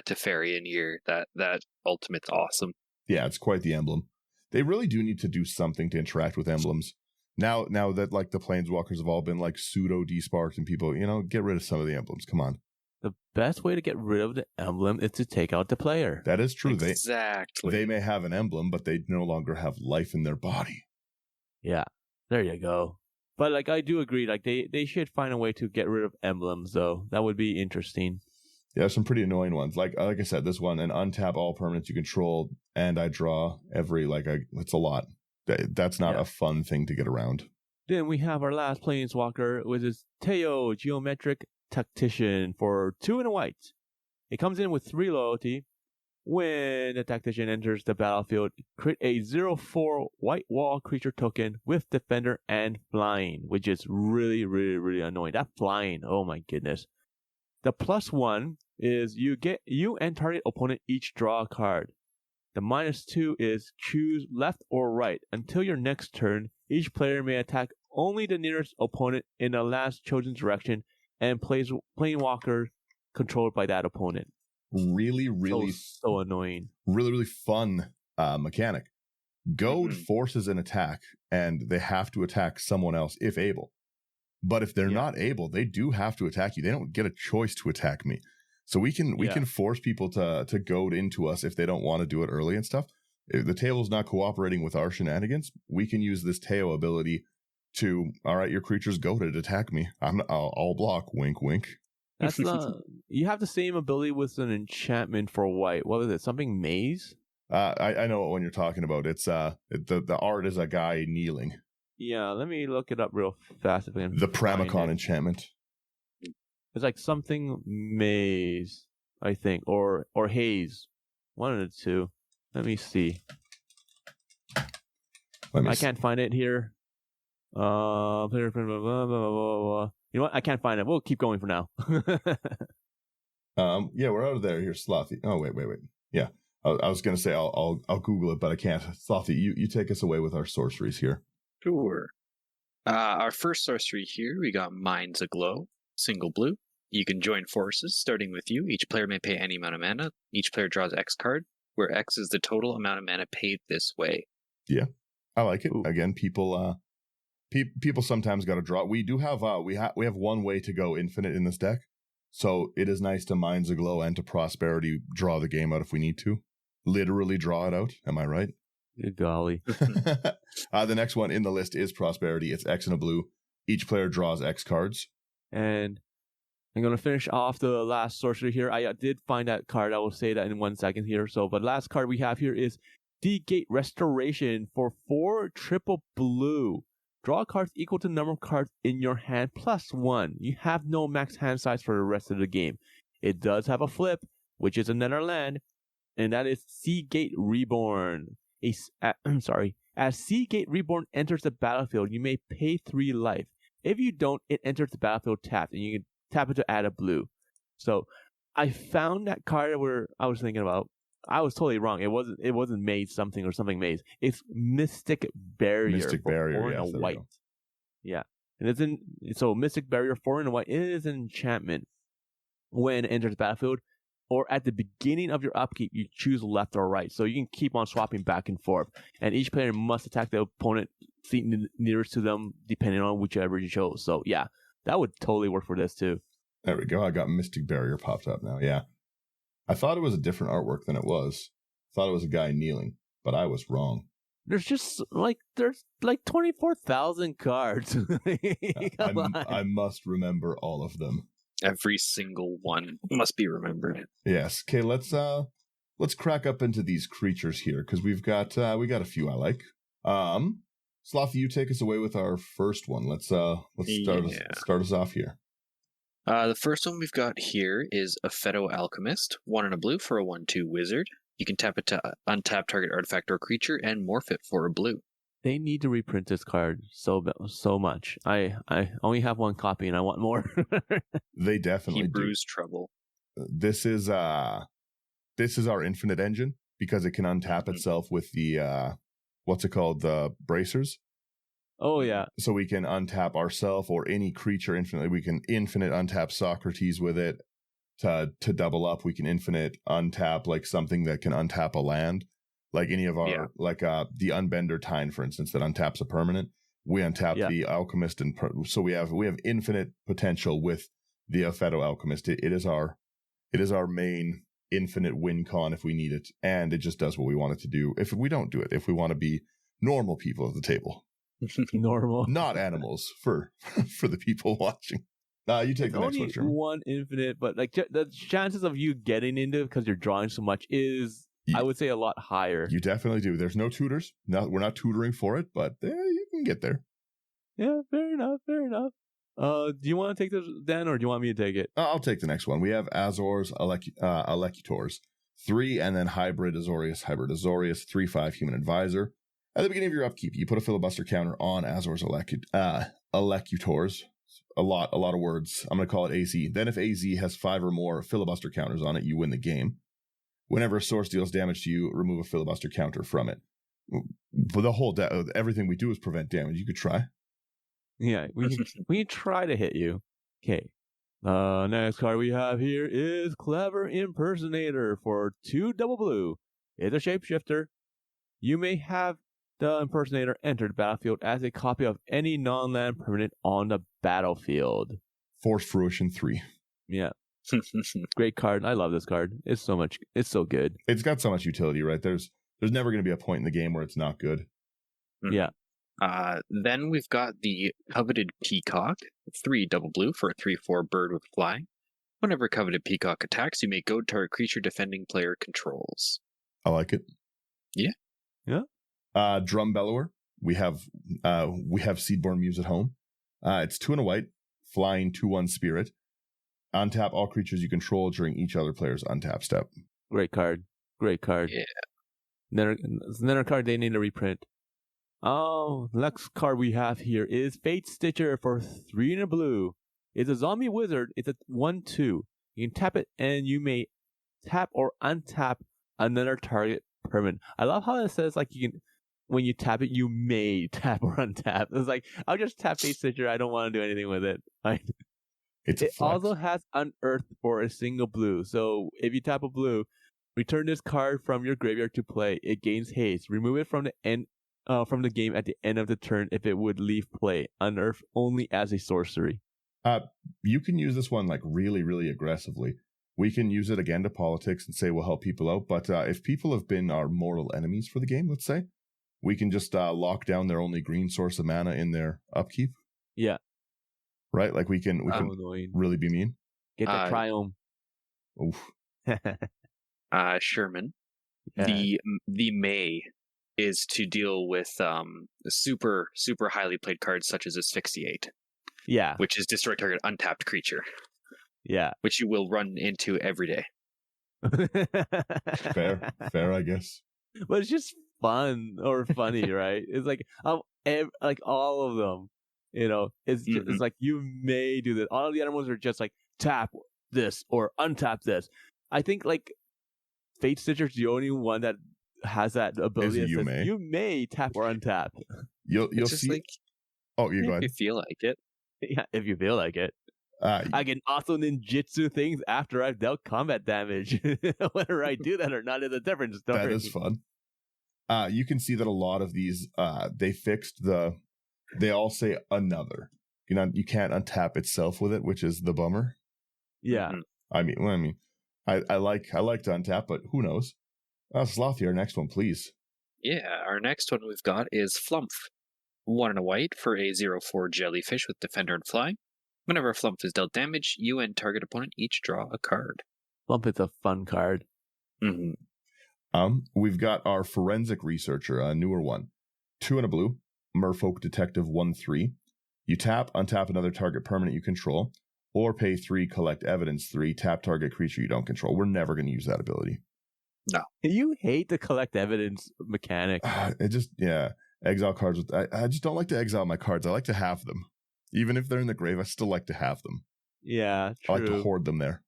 Teferi in here. That ultimate's awesome. Yeah, it's quite the emblem. They really do need to do something to interact with emblems. Now that like the planeswalkers have all been like pseudo desparked and people, get rid of some of the emblems. Come on. The best way to get rid of the emblem is to take out the player. That is true. Exactly. They may have an emblem, but they no longer have life in their body. Yeah, there you go. But like I do agree, like they should find a way to get rid of emblems though. That would be interesting. Yeah, some pretty annoying ones. Like I said, this one, and untap all permanents you control, and I draw every it's a lot. That's not a fun thing to get around. Then we have our last planeswalker, which is Teo, Geometric Tactician, for 2 and a white. It comes in with 3 loyalty. When the Tactician enters the battlefield, create a 0/4 white wall creature token with Defender and Flying, which is really, really, really annoying. That Flying, oh my goodness. The +1 is you and target opponent each draw a card. The -2 is choose left or right. Until your next turn, each player may attack only the nearest opponent in the last chosen direction and plays Planewalker controlled by that opponent. Really, really so annoying. Really, really fun mechanic. Goad forces an attack, and they have to attack someone else if able. But if they're not able, they do have to attack you. They don't get a choice to attack me. So we can force people to goad into us if they don't want to do it early and stuff. If the table's not cooperating with our shenanigans, we can use this Teo ability to, all right, your creature's goaded, attack me. I'll block. Wink, wink. That's not. You have the same ability with an enchantment for white. What was it? Something maze? I know what one you're talking about. It's the art is a guy kneeling. Yeah, let me look it up real fast if I can. The Pramicon enchantment. It's like something maze, I think, or haze. One of the two. Let me see. I can't find it here. Blah, blah, blah, blah, blah. You know what? I can't find it. We'll keep going for now. Yeah, we're out of there. Here, Slothy. Oh, wait. Yeah, I was gonna say I'll Google it, but I can't. Slothy, you take us away with our sorceries here. Sure. Our first sorcery here, we got Minds Aglow, single blue. You can join forces, starting with you. Each player may pay any amount of mana. Each player draws X card, where X is the total amount of mana paid this way. Yeah, I like it. Ooh. Again, people sometimes got to draw. We do have we have one way to go infinite in this deck, so it is nice to Minds Aglow and to Prosperity draw the game out if we need to. Literally draw it out. Am I right? Good golly. The next one in the list is Prosperity. It's X and a blue. Each player draws X cards. And I'm going to finish off the last sorcery here. I did find that card. I will say that in 1 second here. But last card we have here is D-Gate Restoration for 4 triple blue. Draw cards equal to the number of cards in your hand plus 1. You have no max hand size for the rest of the game. It does have a flip, which is another land, and that is Seagate Reborn. As Seagate Reborn enters the battlefield, you may pay 3 life. If you don't, it enters the battlefield tapped, and you can tap it to add a blue. So, I found that card where I was thinking about. I was totally wrong. It wasn't Maze something or something Maze. It's Mystic Barrier. Mystic Barrier, 4 and a white. Yeah. And so Mystic Barrier 4 and a white is an enchantment. When it enters the battlefield, or at the beginning of your upkeep, you choose left or right. So you can keep on swapping back and forth. And each player must attack the opponent seat nearest to them, depending on whichever you chose. So yeah, that would totally work for this too. There we go. I got Mystic Barrier popped up now. Yeah. I thought it was a different artwork than it was. I thought it was a guy kneeling, but I was wrong. There's 24,000 cards. I must remember all of them. Every single one must be remembered. Yes. Okay, let's crack up into these creatures here, because we got a few I like. Slothy, you take us away with our first one. Let's start us off here. The first one we've got here is a Phaedo Alchemist, 1 and a blue for a 1/2 wizard. You can tap it to untap target artifact or creature and morph it for a blue. They need to reprint this card so much. I only have 1 copy and I want more. They definitely Hebrew's trouble. This is our infinite engine, because it can untap itself with the what's it called, the bracers. Oh yeah. So we can untap ourselves or any creature infinitely. We can infinite untap Sokrates with it to double up. We can infinite untap like something that can untap a land. Like any of our, the Unbender Tine, for instance, that untaps a permanent. We untap the Alchemist, and so we have infinite potential with the Phaedo Alchemist. It is our main infinite win con if we need it, and it just does what we want it to do. If we don't do it, if we want to be normal people at the table, normal, not animals for the people watching. You take the next one, Sherman. One infinite, but like the chances of you getting into it because you're drawing so much is, I would say, a lot higher. You definitely do. There's no tutors. No, we're not tutoring for it, but you can get there. Yeah, fair enough. Do you want to take this, Dan, or do you want me to take it? I'll take the next one. We have Azor's Elecutors. 3, and then Hybrid Azorius, 3/5 Human Advisor. At the beginning of your upkeep, you put a filibuster counter on Azor's Elecutors. A lot of words. I'm going to call it AZ. Then if AZ has 5 or more filibuster counters on it, you win the game. Whenever a source deals damage to you, remove a filibuster counter from it. But the whole everything we do is prevent damage. You could try. Yeah, we can try to hit you. Okay. Next card we have here is Clever Impersonator for 2 double blue. It's a shapeshifter. You may have the impersonator enter the battlefield as a copy of any non-land permanent on the battlefield. Force Fruition 3. Yeah. Great card. I love this card. It's so good. It's got so much utility, right? There's never going to be a point in the game where it's not good. Yeah. Then we've got the Coveted Peacock, 3 double blue for a 3/4 bird with fly. Whenever Coveted Peacock attacks, you may go to target creature defending player controls. I like it. Yeah. Drum Bellower. We have Seedborn Muse at home. It's 2 and a white, flying 2/1 spirit. Untap all creatures you control during each other player's untap step. Great card. Yeah. Another card they need to reprint. Oh, next card we have here is Fate Stitcher for 3 and a blue. It's a zombie wizard. It's a 1/2. You can tap it, and you may tap or untap another target permanent. I love how it says like you can. When you tap it, you may tap or untap. It's like, I'll just tap Fate Stitcher. I don't want to do anything with it. Right? It also has Unearth for a single blue. So if you tap a blue, return this card from your graveyard to play. It gains haste. Remove it from the end from the game at the end of the turn if it would leave play. Unearth only as a sorcery. You can use this one like really, really aggressively. We can use it again to politics and say we'll help people out. But if people have been our mortal enemies for the game, let's say, we can just lock down their only green source of mana in their upkeep. Yeah. Right? Like we can really be mean. Get the Triome. Oof. Sherman. Yeah. The May is to deal with super, super highly played cards such as Asphyxiate. Yeah. Which is destroy target untapped creature. Yeah. Which you will run into every day. Fair, I guess. But it's just fun or funny, right? It's like like all of them, it's just, it's like you may do this. All of the other ones are just like tap this or untap this. I think like Fate Stitcher's the only one that has that ability. You may tap or untap. You'll see. Like, oh, you go ahead. If you feel like it. Yeah, if you feel like it. I can also ninjutsu things after I've dealt combat damage. Whether I do that or not is a different story. That is fun. You can see that a lot of these, they fixed they all say another. You can't untap itself with it, which is the bummer. Yeah. Mm-hmm. I like to untap, but who knows? Slothy, our next one, please. Yeah, our next one we've got is Flumph. 1 and a white for a 0/4 jellyfish with Defender and Fly. Whenever a Flumph is dealt damage, you and target opponent each draw a card. Flumph is a fun card. Mm-hmm. We've got our Forensic Researcher, a newer one. 2 and a blue, Merfolk Detective 1/3. You tap, untap another target permanent you control, or pay 3, collect evidence 3, tap target creature you don't control. We're never going to use that ability. No. You hate the collect evidence mechanic. Exile cards. I just don't like to exile my cards. I like to have them. Even if they're in the grave, I still like to have them. Yeah, true. I like to hoard them there.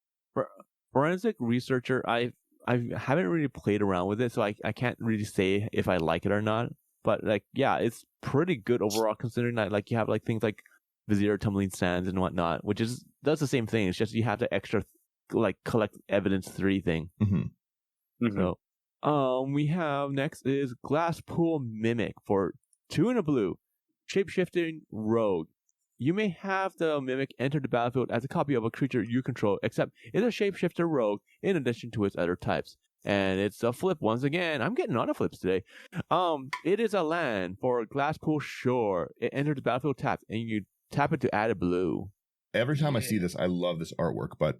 Forensic Researcher, I haven't really played around with it, so I can't really say if I like it or not. But like, yeah, it's pretty good overall considering that like you have like things like Vizier, Tumbling Sands, and whatnot, which does the same thing. It's just you have the extra like collect evidence 3 thing. Mm-hmm. So, we have next is Glasspool Mimic for 2 and a blue, shapeshifting rogue. You may have the Mimic enter the battlefield as a copy of a creature you control, except it's a shapeshifter rogue in addition to its other types. And it's a flip once again. I'm getting on the flips today. It is a land for Glasspool Shore. It enters the battlefield tapped, and you tap it to add a blue. Every time I see this, I love this artwork, but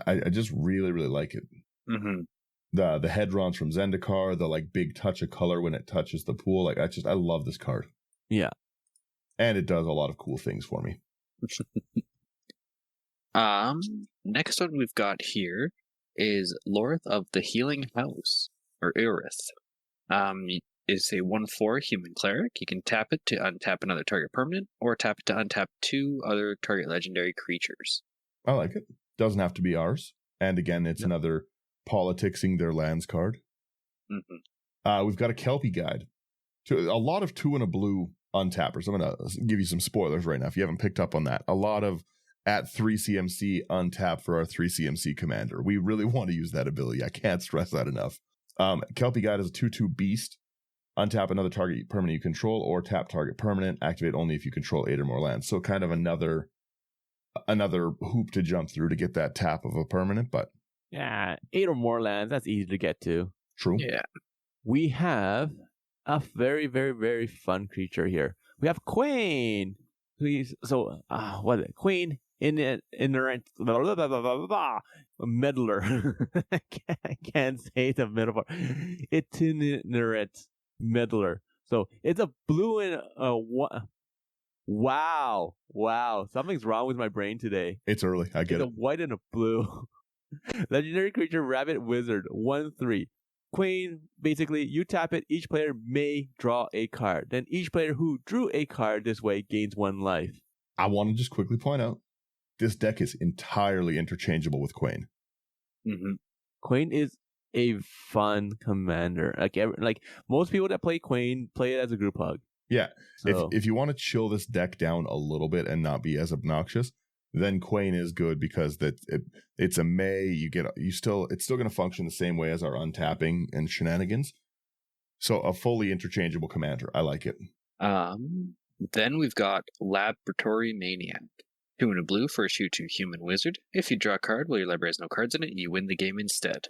I just really, really like it. Mm-hmm. The Hedrons from Zendikar, the like big touch of color when it touches the pool. Like I love this card. Yeah. And it does a lot of cool things for me. Next one we've got here is Lorith of the Healing House, or Urith. Is a 1/4 human cleric. You can tap it to untap another target permanent, or tap it to untap 2 other target legendary creatures. I like it. Doesn't have to be ours. And again, it's another politicsing their lands card. Mm-hmm. We've got a Kelpie Guide. A lot of 2 and a blue untappers. I'm going to give you some spoilers right now if you haven't picked up on that. A lot of at 3 CMC untap for our 3 CMC commander. We really want to use that ability. I can't stress that enough. Kelpie Guide is a 2/2 beast. Untap another target permanent you control, or tap target permanent. Activate only if you control 8 or more lands. So kind of another hoop to jump through to get that tap of a permanent, but yeah, 8 or more lands, that's easy to get to. True. Yeah. We have a very, very, very fun creature here. We have Queen. What is it? Queen inerrant meddler. I can't say the metaphor. Itinerant meddler. So it's a blue and wow. Something's wrong with my brain today. It's early. I get it. A white and a blue. Legendary creature, Rabbit Wizard, 1/3. Queen, basically, you tap it, each player may draw a card. Then each player who drew a card this way gains 1 life. I want to just quickly point out, this deck is entirely interchangeable with Queen. Mm-hmm. Queen is a fun commander. Like most people that play Queen play it as a group hug. Yeah. So, if you want to chill this deck down a little bit and not be as obnoxious, then Queen is good because it's a May. It's still going to function the same way as our untapping and shenanigans. So a fully interchangeable commander. I like it. Then we've got Laboratory Maniac. 2 and a blue for a 2/2 human wizard. If you draw a card while your library has no cards in it, you win the game instead.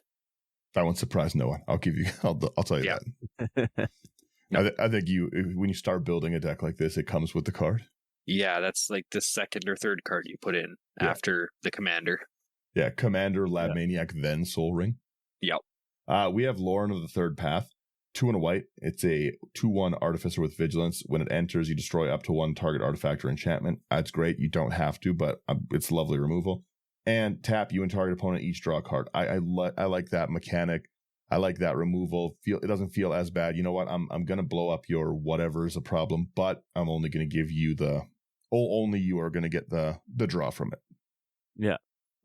That one surprised no one. I'll tell you that. I think when you start building a deck like this, it comes with the card. Yeah, that's like the second or third card you put in after the commander. Yeah, Commander, Lab Maniac, then Soul Ring. Yep. We have Lauren of the Third Path. 2 and a white. It's a 2/1 artificer with vigilance. When it enters, you destroy up to 1 target artifact or enchantment. That's great. You don't have to, but it's lovely removal. And tap, you and target opponent each draw a card. I like that mechanic. I like that removal. It doesn't feel as bad. You know what? I'm gonna blow up your whatever is a problem, but I'm only gonna give you only you are gonna get the draw from it. Yeah.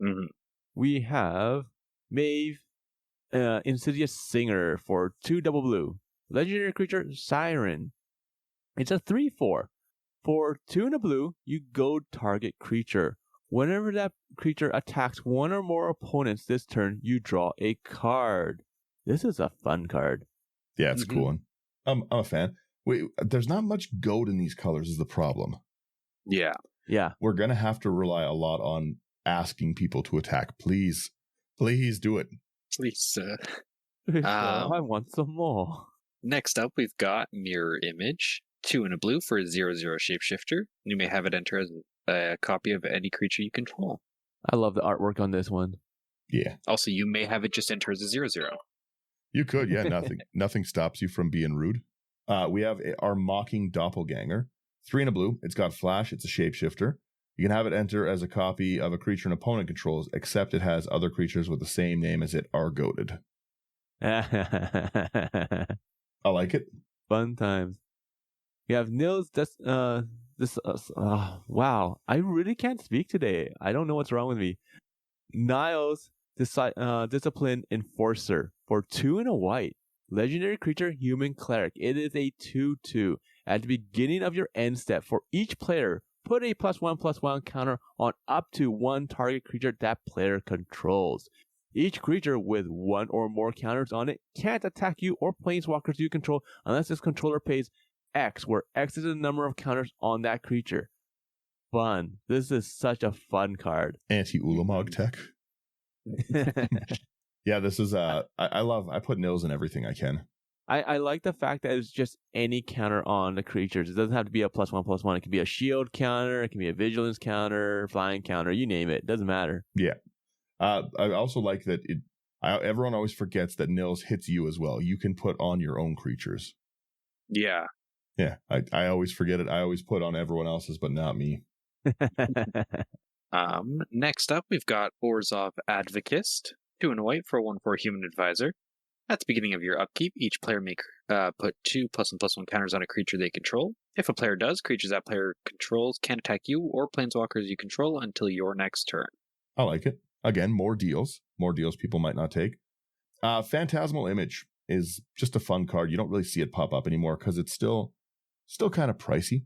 Mm-hmm. We have Maeve, Insidious Singer for 2 double blue. Legendary creature Siren. It's a 3/4. For 2 and a blue, you goad target creature. Whenever that creature attacks one or more opponents this turn, you draw a card. This is a fun card. Yeah, it's a cool one. I'm a fan. Wait, there's not much goad in these colors is the problem. Yeah. We're going to have to rely a lot on asking people to attack. Please do it. Please. I want some more. Next up, we've got Mirror Image. 2 and a blue for a 0/0 shapeshifter. You may have it enter as a copy of any creature you control. I love the artwork on this one. Yeah. Also, you may have it just enter as a 0/0. You could, yeah. Nothing stops you from being rude. We have our Mocking Doppelganger. 3 and a blue. It's got flash. It's a shapeshifter. You can have it enter as a copy of a creature an opponent controls, except it has other creatures with the same name as it are goated. I like it. Fun times. We have Nils. Wow. I really can't speak today. I don't know what's wrong with me. Niles, Discipline Enforcer for 2 and a white. Legendary creature, Human Cleric. It is a 2/2. At the beginning of your end step, for each player, put a +1/+1 counter on up to 1 target creature that player controls. Each creature with 1 or more counters on it can't attack you or planeswalkers you control unless its controller pays X, where X is the number of counters on that creature. Fun. This is such a fun card. Anti-Ulamog tech. Yeah, this is I put nils in everything I can. I like the fact that it's just any counter on the creatures. It doesn't have to be a +1/+1. It can be a shield counter, it can be a vigilance counter, flying counter, you name it. It doesn't matter. Yeah. I also like that everyone always forgets that nils hits you as well. You can put on your own creatures. Yeah. Yeah, I always forget it. I always put on everyone else's, but not me. Next up, we've got Orzhov Advocist. 2 and a white for a 1/4 Human Advisor. At the beginning of your upkeep, each player may put 2 +1/+1 counters on a creature they control. If a player does, creatures that player controls can't attack you or planeswalkers you control until your next turn. I like it. Again, more deals people might not take. Phantasmal Image is just a fun card. You don't really see it pop up anymore because it's still kind of pricey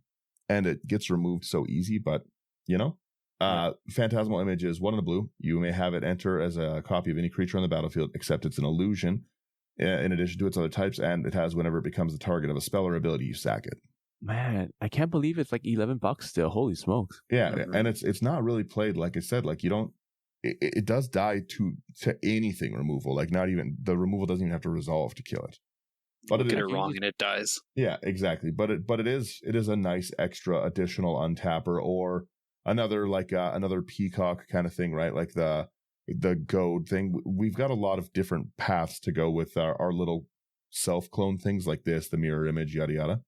and it gets removed so easy, but Phantasmal Image is 1 in the blue. You may have it enter as a copy of any creature on the battlefield, except it's an illusion in addition to its other types, and it has whenever it becomes the target of a spell or ability, you sack it. Man, I can't believe it's like $11 still. Holy smokes. Yeah, and it's not really played, like I said, like you don't it does die to anything removal, like not even the removal doesn't even have to resolve to kill it. But get it wrong and it dies. Yeah, exactly. But it is a nice extra additional untapper or another another peacock kind of thing, right? Like the goad thing. We've got a lot of different paths to go with our little self-clone things like this, the mirror image, yada yada.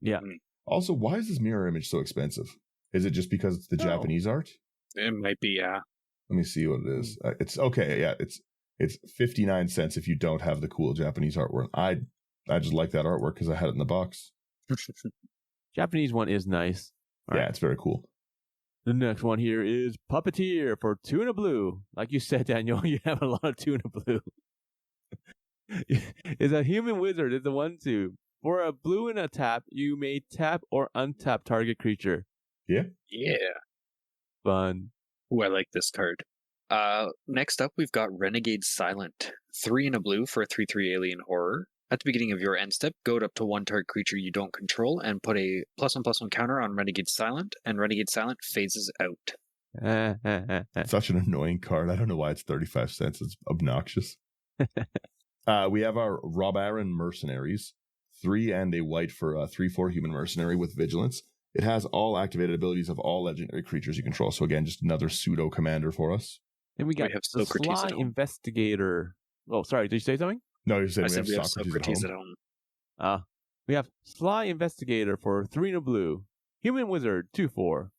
Yeah. Also, why is this mirror image so expensive? Is it just because it's the Japanese art? It might be, yeah. Let me see what it is. It's okay. Yeah, it's 59 cents if you don't have the cool Japanese artwork. I just like that artwork because I had it in the box. Japanese one is nice. All right. It's very cool. The next one here is Puppeteer for 2 and a blue. Like you said, Daniel, you have a lot of 2 and a blue. It's a human wizard. It's a 1/2. For a blue and a tap, you may tap or untap target creature. Yeah. Yeah. Fun. Ooh, I like this card. Next up, we've got Renegade Silent. 3 and a blue for a 3/3 alien horror. At the beginning of your end step, goad up to 1 target creature you don't control and put a +1/+1 counter on Renegade Silent, and Renegade Silent phases out. Such an annoying card. I don't know why it's 35 cents. It's obnoxious. We have our Robaran Mercenaries. 3 and a white for a 3/4 human mercenary with vigilance. It has all activated abilities of all legendary creatures you control. So again, just another pseudo commander for us. And we have Sokrates Sly Investigator. Oh, sorry. Did you say something? No, you're saying I said we have Sokrates Sokrates at at home. home. We have Sly Investigator for 3 and a blue. Human Wizard 2/4.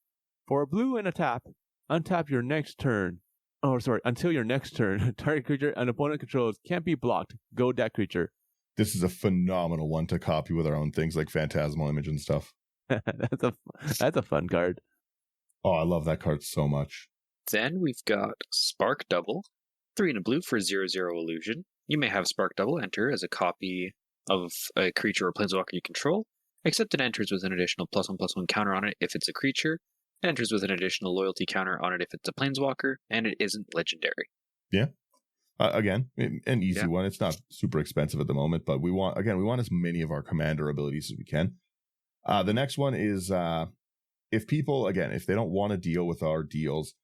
For a blue and a tap, untap your next turn. Oh, sorry, until your next turn. Target creature an opponent controls can't be blocked. Go that creature. This is a phenomenal one to copy with our own things like Phantasmal Image and stuff. That's a fun card. Oh, I love that card so much. Then we've got Spark Double, 3 and a blue for 0/0 illusion. You may have Spark Double enter as a copy of a creature or planeswalker you control, except it enters with an additional +1/+1 counter on it if it's a creature. It enters with an additional loyalty counter on it if it's a planeswalker, and it isn't legendary. Yeah. Again, an easy one. It's not super expensive at the moment, but we want as many of our commander abilities as we can. The next one is if they don't want to deal with our deals,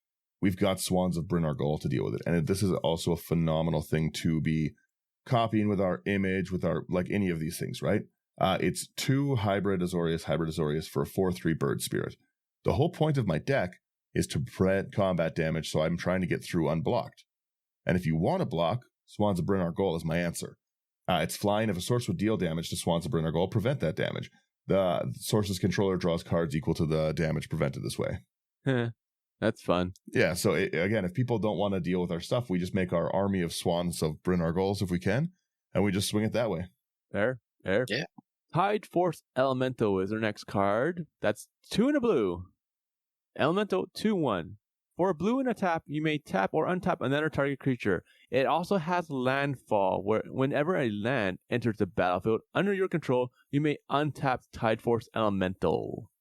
we've got Swans of Bryn Argol to deal with it. And this is also a phenomenal thing to be copying with our image, with our, like any of these things, right? It's 2 hybrid azorius for a 4/3 bird spirit. The whole point of my deck is to prevent combat damage, so I'm trying to get through unblocked. And if you want to block, Swans of Bryn Argol is my answer. It's flying. If a source would deal damage to Swans of Bryn Argol, prevent that damage. The source's controller draws cards equal to the damage prevented this way. That's fun. Yeah, so again, if people don't want to deal with our stuff, we just make our army of Swans of Bryn Argols if we can, and we just swing it that way. Fair. Yeah. Tide Force Elemental is our next card. That's 2 and a blue. Elemental 2/1. For a blue and a tap, you may tap or untap another target creature. It also has landfall, where whenever a land enters the battlefield under your control, you may untap Tide Force Elemental.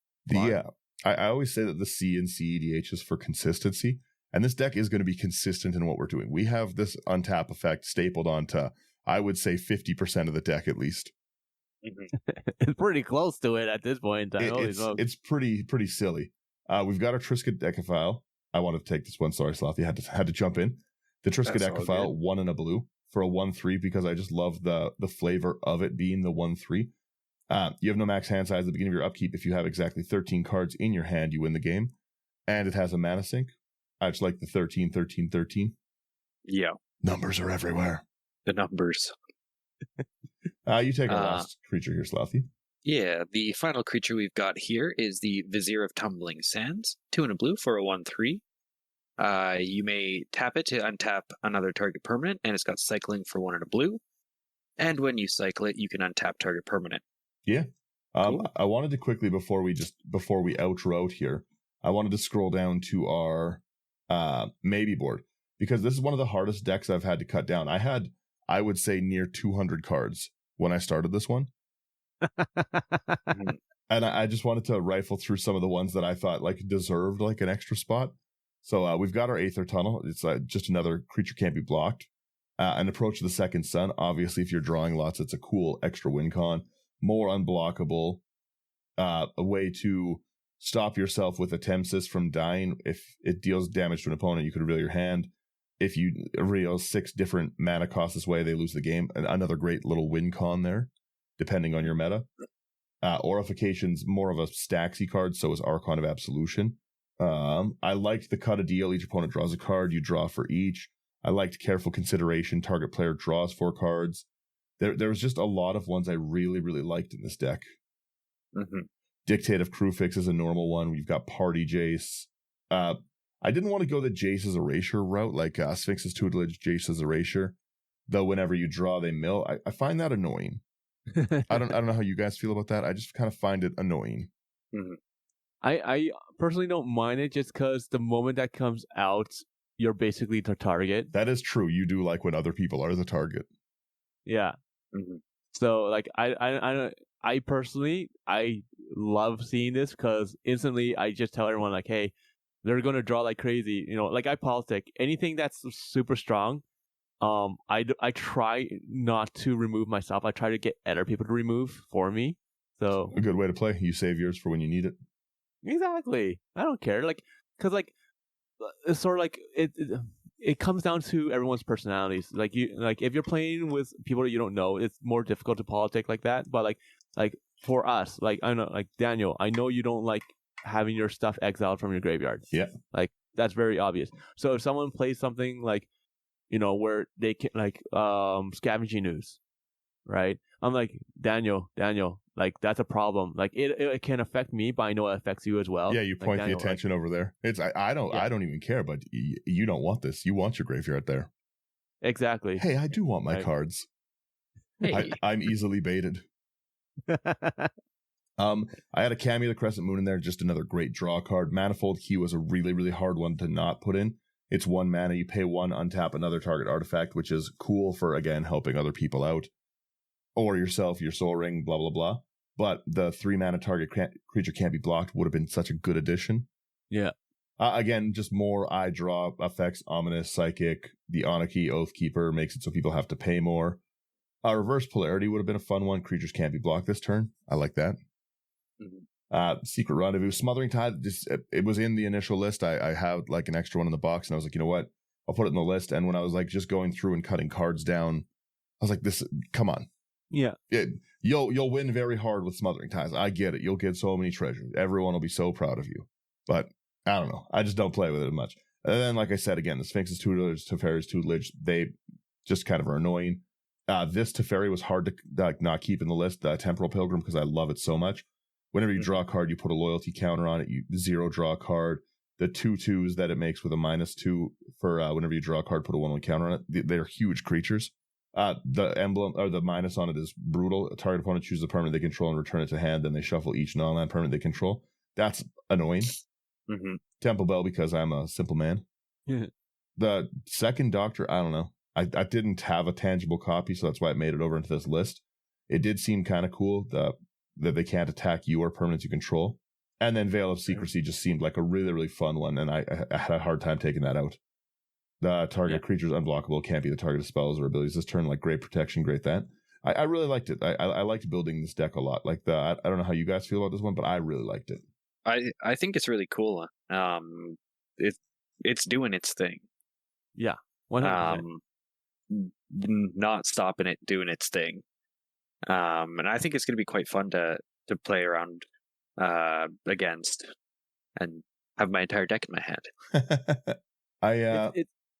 I always say that the C and CEDH is for consistency, and this deck is going to be consistent in what we're doing. We have this untap effect stapled onto, I would say, 50% of the deck at least. It's pretty close to it at this point in time. It's pretty silly. We've got our Trisket Decaphile. I wanted to take this one. Sorry, Sloth. You had to jump in. The Trisket Decaphile, 1 and a blue for a 1/3 because I just love the flavor of it being the 1/3. You have no max hand size at the beginning of your upkeep. If you have exactly 13 cards in your hand, you win the game. And it has a mana sink. I just like the 13, 13, 13. Yeah. Numbers are everywhere. The numbers. You take our last creature here, Slothy. Yeah, the final creature we've got here is the Vizier of Tumbling Sands, 2 and a blue for a 1/3. You may tap it to untap another target permanent, and it's got cycling for 1 and a blue. And when you cycle it, you can untap target permanent. Yeah. Cool. I wanted to quickly, before we outro out here, I wanted to scroll down to our maybe board, because this is one of the hardest decks I've had to cut down. I had, I would say, near 200 cards when I started this one. And I just wanted to rifle through some of the ones that I thought like deserved like an extra spot. So we've got our Aether Tunnel. It's just another creature can't be blocked. An Approach to the Second Sun. Obviously, if you're drawing lots, it's a cool extra win con. More unblockable. A way to stop yourself with a Tempsis from dying. If it deals damage to an opponent, you could reveal your hand. If you reveal 6 different mana costs this way, they lose the game. Another great little win con there, depending on your meta. Aurification's more of a stacksy card, so is Archon of Absolution. I liked the Cut a Deal. Each opponent draws a card. You draw for each. I liked Careful Consideration. Target player draws 4 cards. There was just a lot of ones I really, really liked in this deck. Mm-hmm. Dictate of Crewfix is a normal one. We've got Party Jace. I didn't want to go the Jace's Erasure route, like Sphinx's Tutelage, Jace's Erasure. Though whenever you draw, they mill. I find that annoying. I don't know how you guys feel about that. I just kind of find it annoying. Mm-hmm. I personally don't mind it just because the moment that comes out, you're basically the target. That is true. You do like when other people are the target. Yeah. Mm-hmm. So like I personally love seeing this because instantly I just tell everyone like, hey, they're gonna draw like crazy. You know, like I politic anything that's super strong. I try not to remove myself. I try to get other people to remove for me. So a good way to play. You save yours for when you need it. Exactly. I don't care. Like, cause like it's sort of like it comes down to everyone's personalities. Like if you're playing with people that you don't know, it's more difficult to politic like that. But like for us, like I know, like Daniel, I know you don't like having your stuff exiled from your graveyard. Yeah. Like that's very obvious. So if someone plays something like, where they can scavenging ooze, right? I'm like, Daniel, like that's a problem. Like it can affect me, but I know it affects you as well. Yeah, you point Daniel, the attention over there. It's I don't even care, but you don't want this. You want your graveyard there. Exactly. Hey, I do want my cards. Hey. I'm easily baited. I had a Cameo the Crescent Moon in there, just another great draw card. Manifold Key was a really, really hard one to not put in. It's 1 mana, you pay 1, untap another target artifact, which is cool for, again, helping other people out. Or yourself, your Soul Ring, blah, blah, blah. But the 3 mana target creature can't be blocked would have been such a good addition. Yeah. Again, just more eye draw effects, Ominous, Psychic, the Anarchy, Oathkeeper makes it so people have to pay more. Reverse Polarity would have been a fun one. Creatures can't be blocked this turn. I like that. Secret Rendezvous, Smothering Tide, it was in the initial list. I had like an extra one in the box, and I was like, you know what? I'll put it in the list. And when I was like just going through and cutting cards down, I was like, come on. Yeah. You'll win very hard with Smothering Ties. I get it. You'll get so many treasures. Everyone will be so proud of you. But I don't know. I just don't play with it much. And then, like I said, again, the Sphinx's tutelage, Teferi's tutelage, they just kind of are annoying. This Teferi was hard to not keep in the list, Temporal Pilgrim, because I love it so much. Whenever you draw a card, you put a loyalty counter on it. You 0 draw a card. The 2/2s that it makes with a -2 for whenever you draw a card, put a 1/1 counter on it. They're huge creatures. The emblem or the minus on it is brutal. A target opponent chooses a permanent they control and return it to hand. Then they shuffle each non-land permanent they control. That's annoying. Mm-hmm. Temple Bell, because I'm a simple man. Yeah. The second Doctor, I don't know. I didn't have a tangible copy, so that's why it made it over into this list. It did seem kind of cool that they can't attack you or permanents you control. And then Veil of Secrecy just seemed like a really, really fun one, and I had a hard time taking that out. The target creature is unblockable, can't be the target of spells or abilities this turn, like great protection, great that. I really liked it. I liked building this deck a lot. Like I don't know how you guys feel about this one, but I really liked it. I think it's really cool. It's doing its thing. Yeah, 100%. Not stopping it doing its thing. And I think it's going to be quite fun to play around against and have my entire deck in my hand.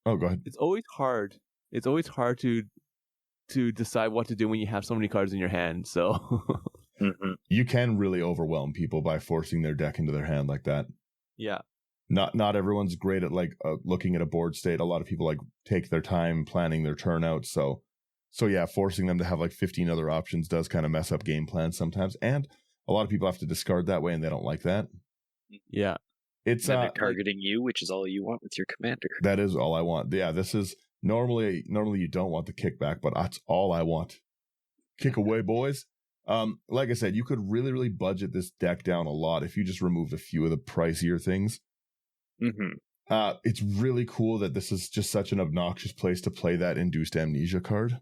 Oh, go ahead. It's always hard. It's always hard to decide what to do when you have so many cards in your hand. So you can really overwhelm people by forcing their deck into their hand like that. Yeah. Not everyone's great at like looking at a board state. A lot of people like take their time planning their turn out. So yeah, forcing them to have like 15 other options does kind of mess up game plans sometimes. And a lot of people have to discard that way, and they don't like that. Yeah. It's they're targeting you, which is all you want with your commander. That is all I want. Yeah, this is normally you don't want the kickback, but that's all I want. Kick away, boys. Like I said, you could really, really budget this deck down a lot if you just removed a few of the pricier things. Mm-hmm. It's really cool that this is just such an obnoxious place to play that Induced Amnesia card.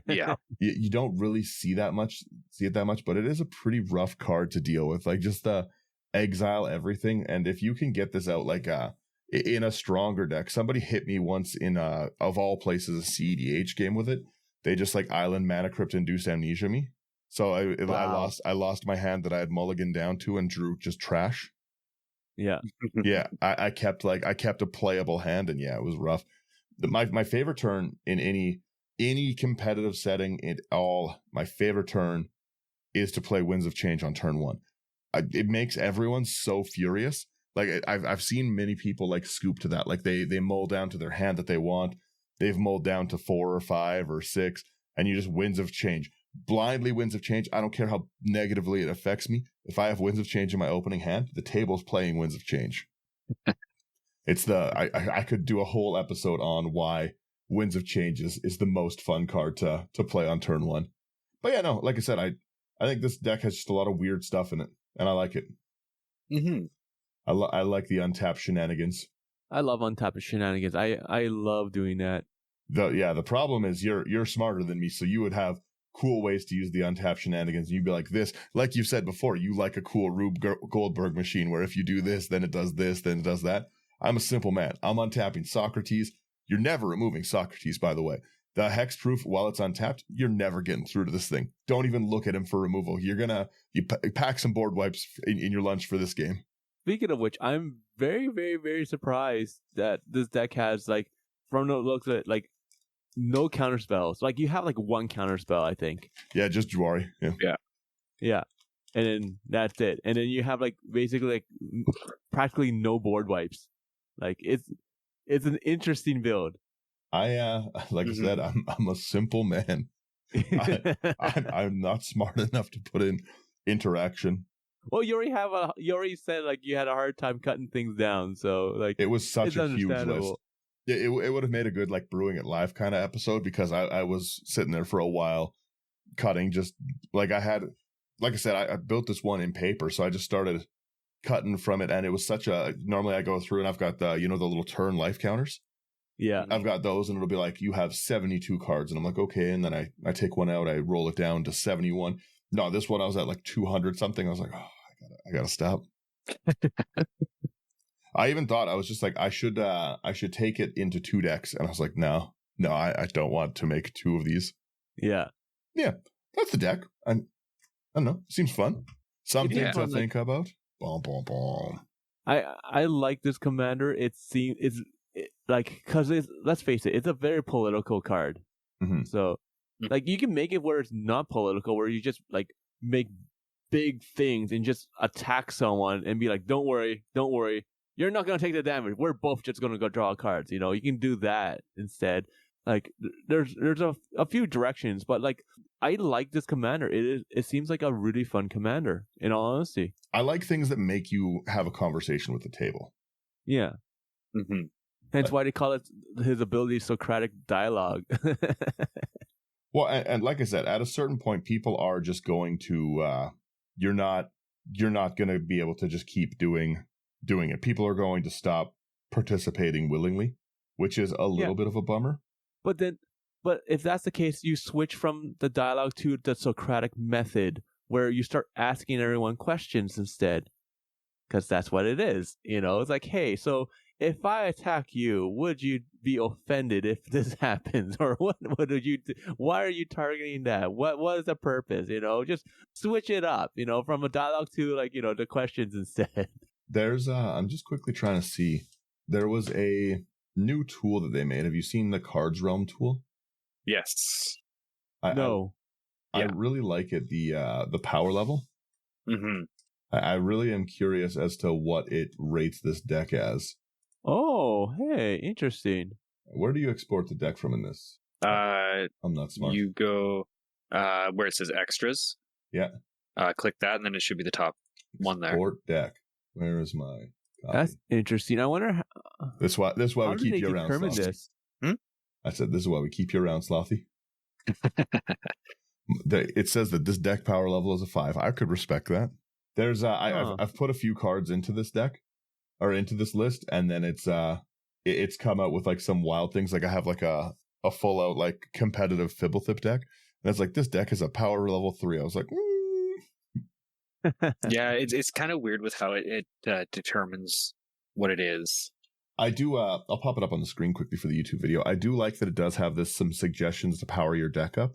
Yeah. You don't really see it that much, but it is a pretty rough card to deal with. Like just the exile everything. And if you can get this out like in a stronger deck, somebody hit me once in of all places a CEDH game with it. They just like Island Mana Crypt Induced Amnesia me. So I lost my hand that I had mulligan down to and drew just trash. Yeah. Yeah. I kept a playable hand, and yeah, it was rough. My favorite turn in any competitive setting my favorite turn is to play Winds of Change on turn 1. It makes everyone so furious. Like I've seen many people like scoop to that. Like they mull down to their hand that they want. They've mulled down to 4 or 5 or 6, and you just Winds of Change. Blindly Winds of Change. I don't care how negatively it affects me. If I have Winds of Change in my opening hand, the table's playing Winds of Change. It's I could do a whole episode on why Winds of Change is the most fun card to play on turn 1. But yeah, no, like I said, I think this deck has just a lot of weird stuff in it, and I like it. Mm-hmm. I like the untapped shenanigans. I love untapped shenanigans. I love doing that. The problem is you're smarter than me, so you would have cool ways to use the untapped shenanigans. And you'd be like this, like you said before, you like a cool Rube Goldberg machine where if you do this, then it does this, then it does that. I'm a simple man. I'm untapping Sokrates. You're never removing Sokrates, by the way. The hexproof, while it's untapped, you're never getting through to this thing. Don't even look at him for removal. You pack some board wipes in your lunch for this game. Speaking of which, I'm very, very, very surprised that this deck has like from the looks of it, like no counter spells. Like you have like one counter spell, I think. Yeah, just Jwari. Yeah. And then that's it. And then you have like basically like practically no board wipes. Like it's an interesting build. I I said, I'm a simple man. I'm not smart enough to put in interaction. Well, you already said like you had a hard time cutting things down, so like it was such a huge list. It would have made a good like Brewing It Live kind of episode, because I was sitting there for a while cutting, just like I said, I built this one in paper, so I just started cutting from it, and it was normally I go through and I've got the the little turn life counters. Yeah. I've got those, and it'll be like, you have 72 cards, and I'm like, okay, and then I take one out, I roll it down to 71. No, this one I was at like 200 something. I was like, oh, I gotta stop. I even thought, I was just like, I should take it into 2 decks, and I was like, no, I don't want to make 2 of these. Yeah, that's the deck. I don't know, seems fun. Something to think about. Boom, boom, boom. I like this commander. It's like, because let's face it, it's a very political card. Mm-hmm. So like you can make it where it's not political, where you just like make big things and just attack someone and be like, don't worry, you're not going to take the damage, we're both just going to go draw cards. You can do that instead. Like there's a few directions, but like I like this commander. It seems like a really fun commander, in all honesty. I like things that make you have a conversation with the table. Yeah. Mm-hmm. Hence why they call it his ability Socratic dialogue. Well, and like I said, at a certain point, people are just going to you're not going to be able to just keep doing it. People are going to stop participating willingly, which is a little bit of a bummer. But if that's the case, you switch from the dialogue to the Socratic method, where you start asking everyone questions instead, because that's what it is. It's like, hey, so if I attack you, would you be offended if this happens? Or what would you do? Why are you targeting that? What is the purpose? Just switch it up, from a dialogue to like, the questions instead. There's I'm just quickly trying to see. There was a new tool that they made. Have you seen the Cards Realm tool? Yes. No. I really like it. The power level. Mm-hmm. I really am curious as to what it rates this deck as. Oh, hey, interesting. Where do you export the deck from in this? I'm not smart. You go where it says extras. Yeah. Click that, and then it should be the top one there. Export deck. Where is my copy? That's interesting. I wonder how... This why we keep you around, Slothy. This? I said this is why we keep you around, Slothy. It says that this deck power level is a 5. I could respect that. There's I've put a few cards into this deck, or into this list, and then it's come out with like some wild things. Like I have like a full out like competitive Fibblethip deck, and it's like, this deck is a power level 3. I was like, Yeah, it's kind of weird with how it determines what it is. I do. I'll pop it up on the screen quickly for the YouTube video. I do like that it does have some suggestions to power your deck up.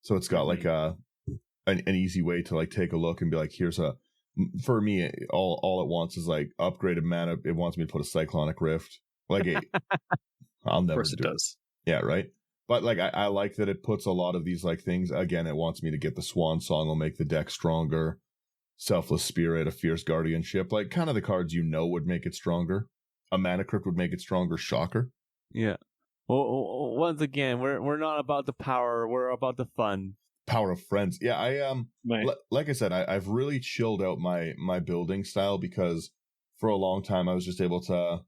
So it's got like an easy way to like take a look and be like, for me, all it wants is like upgraded mana. It wants me to put a Cyclonic Rift. Like I'll never. Of course it does. Yeah, right. But like I like that it puts a lot of these like things. Again, it wants me to get the Swan Song. Will make the deck stronger. Selfless Spirit, a Fierce Guardianship, like kind of the cards would make it stronger. A Mana Crypt would make it stronger. Shocker. Yeah. Well, once again, we're not about the power. We're about the fun. Power of friends. Yeah, I Right. Like I said, I've really chilled out my building style, because for a long time I was just able to.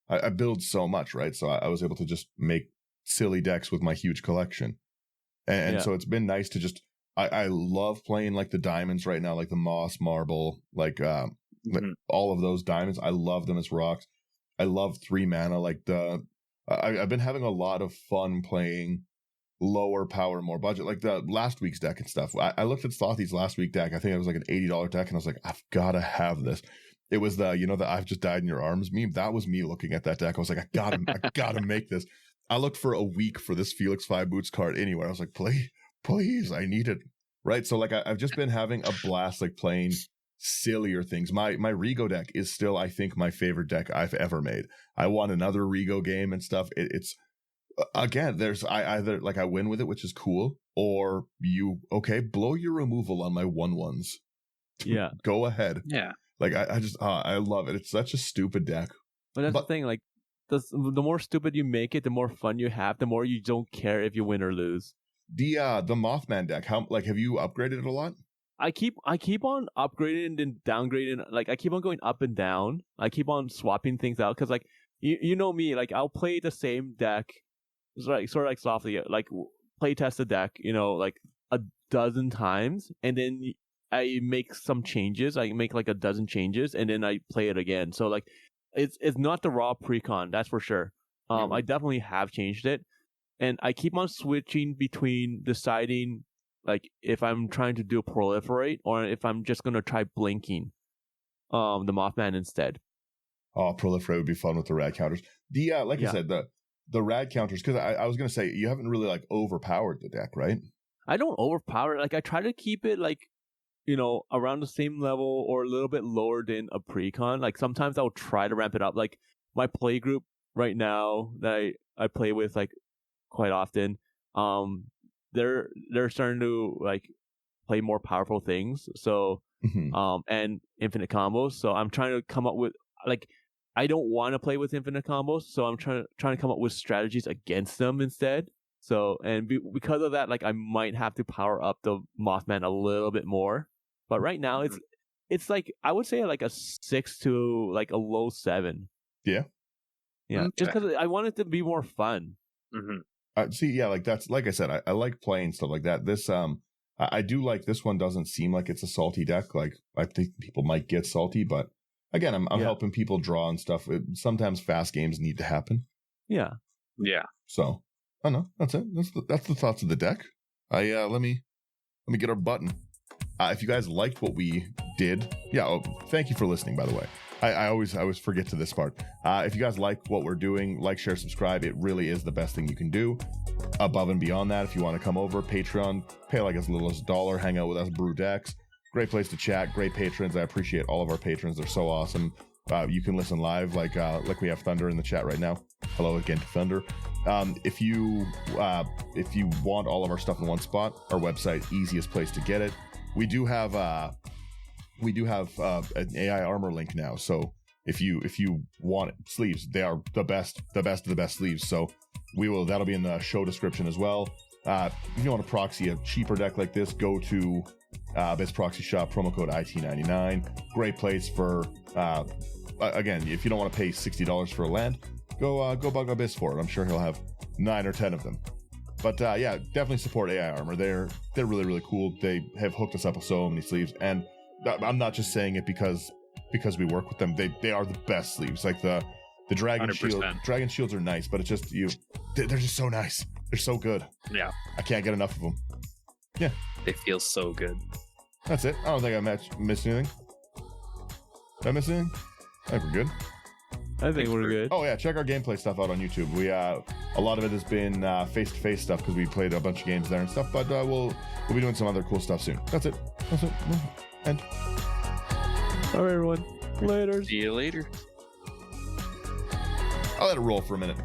I build so much, right? So I was able to just make silly decks with my huge collection, and so it's been nice to just. I love playing like the diamonds right now, like the Moss Marble, like all of those diamonds. I love them as rocks. I love 3 mana. Like I've been having a lot of fun playing lower power, more budget, like the last week's deck and stuff. I looked at Slothy's last week deck. I think it was like an $80 deck, and I was like, I've got to have this. It was the I've just died in your arms meme. That was me looking at that deck. I was like, I gotta make this. I looked for a week for this Felix 5 Boots card anywhere. I was like, please, I need it. Right. So like I've just been having a blast, like playing sillier things. My Rigo deck is still, I think, my favorite deck I've ever made. I won another Rigo game and stuff. It's again, there's I either like I win with it, which is cool, or you blow your removal on my 1/1s. Yeah, go ahead. Yeah, like I just I love it. It's such a stupid deck. But that's the thing, like the more stupid you make it, the more fun you have, the more you don't care if you win or lose. The Mothman deck, have you upgraded it a lot? I keep on upgrading and then downgrading. Like I keep on going up and down. I keep on swapping things out because like you know me, like I'll play the same deck, sort of like softly, like play test the deck, like a dozen times, and then I make some changes. I make like a dozen changes, and then I play it again. So like it's not the raw precon, that's for sure. I definitely have changed it, and I keep on switching between deciding like if I'm trying to do proliferate or if I'm just gonna try blinking the Mothman instead. Oh, proliferate would be fun with the rad counters. I said, the rad counters, because I was gonna say you haven't really like overpowered the deck, right? I don't overpower it. Like I try to keep it like around the same level or a little bit lower than a precon. Like sometimes I'll try to ramp it up. Like my play group right now that I play with like quite often, they're starting to like play more powerful things. So and infinite combos. So I'm trying to come up with like I don't want to play with infinite combos, so I'm trying to come up with strategies against them instead. So and because of that, like I might have to power up the Mothman a little bit more. But right now it's like I would say like a 6 to like a low 7. Yeah. Yeah. Okay. Just because I want it to be more fun. See, yeah, like that's like I said, I like playing stuff like that. This I do like this one. Doesn't seem like it's a salty deck. Like I think people might get salty, but again, I'm helping people draw and stuff. Sometimes fast games need to happen. Yeah. So I don't know. That's it. That's the thoughts of the deck. Let me get our button. If you guys liked what we did, thank you for listening. By the way, I always forget to this part. If you guys like what we're doing, like, share, subscribe. It really is the best thing you can do. Above and beyond that, if you want to come over, Patreon, pay like as little as $1, hang out with us, brew decks. Great place to chat. Great patrons. I appreciate all of our patrons. They're so awesome. You can listen live, like we have Thunder in the chat right now. Hello again to Thunder. If you want all of our stuff in one spot, our website, easiest place to get it. We do have an AI armor link now. So if you want sleeves, they are the best of the best sleeves. So that'll be in the show description as well. If you want to proxy a cheaper deck like this, go to Abyss Proxy Shop, promo code IT99. Great place for again, if you don't want to pay $60 for a land, go bug Abyss for it. I'm sure he'll have 9 or 10 of them. But definitely support AI Armor. They're really, really cool. They have hooked us up with so many sleeves, and I'm not just saying it because we work with them. They are the best sleeves. Like the Dragon 100%. Dragon shields are nice, but it's just they're just so nice. They're so good. Yeah, I can't get enough of them. Yeah, they feel so good. That's it. I don't think I missed anything. Did I miss anything? I think we're good. I think we're good. Oh yeah, check our gameplay stuff out on YouTube. We a lot of it has been face-to-face stuff because we played a bunch of games there and stuff. But we'll be doing some other cool stuff soon. That's it. End. All right, everyone. Later. See you later. I'll let it roll for a minute.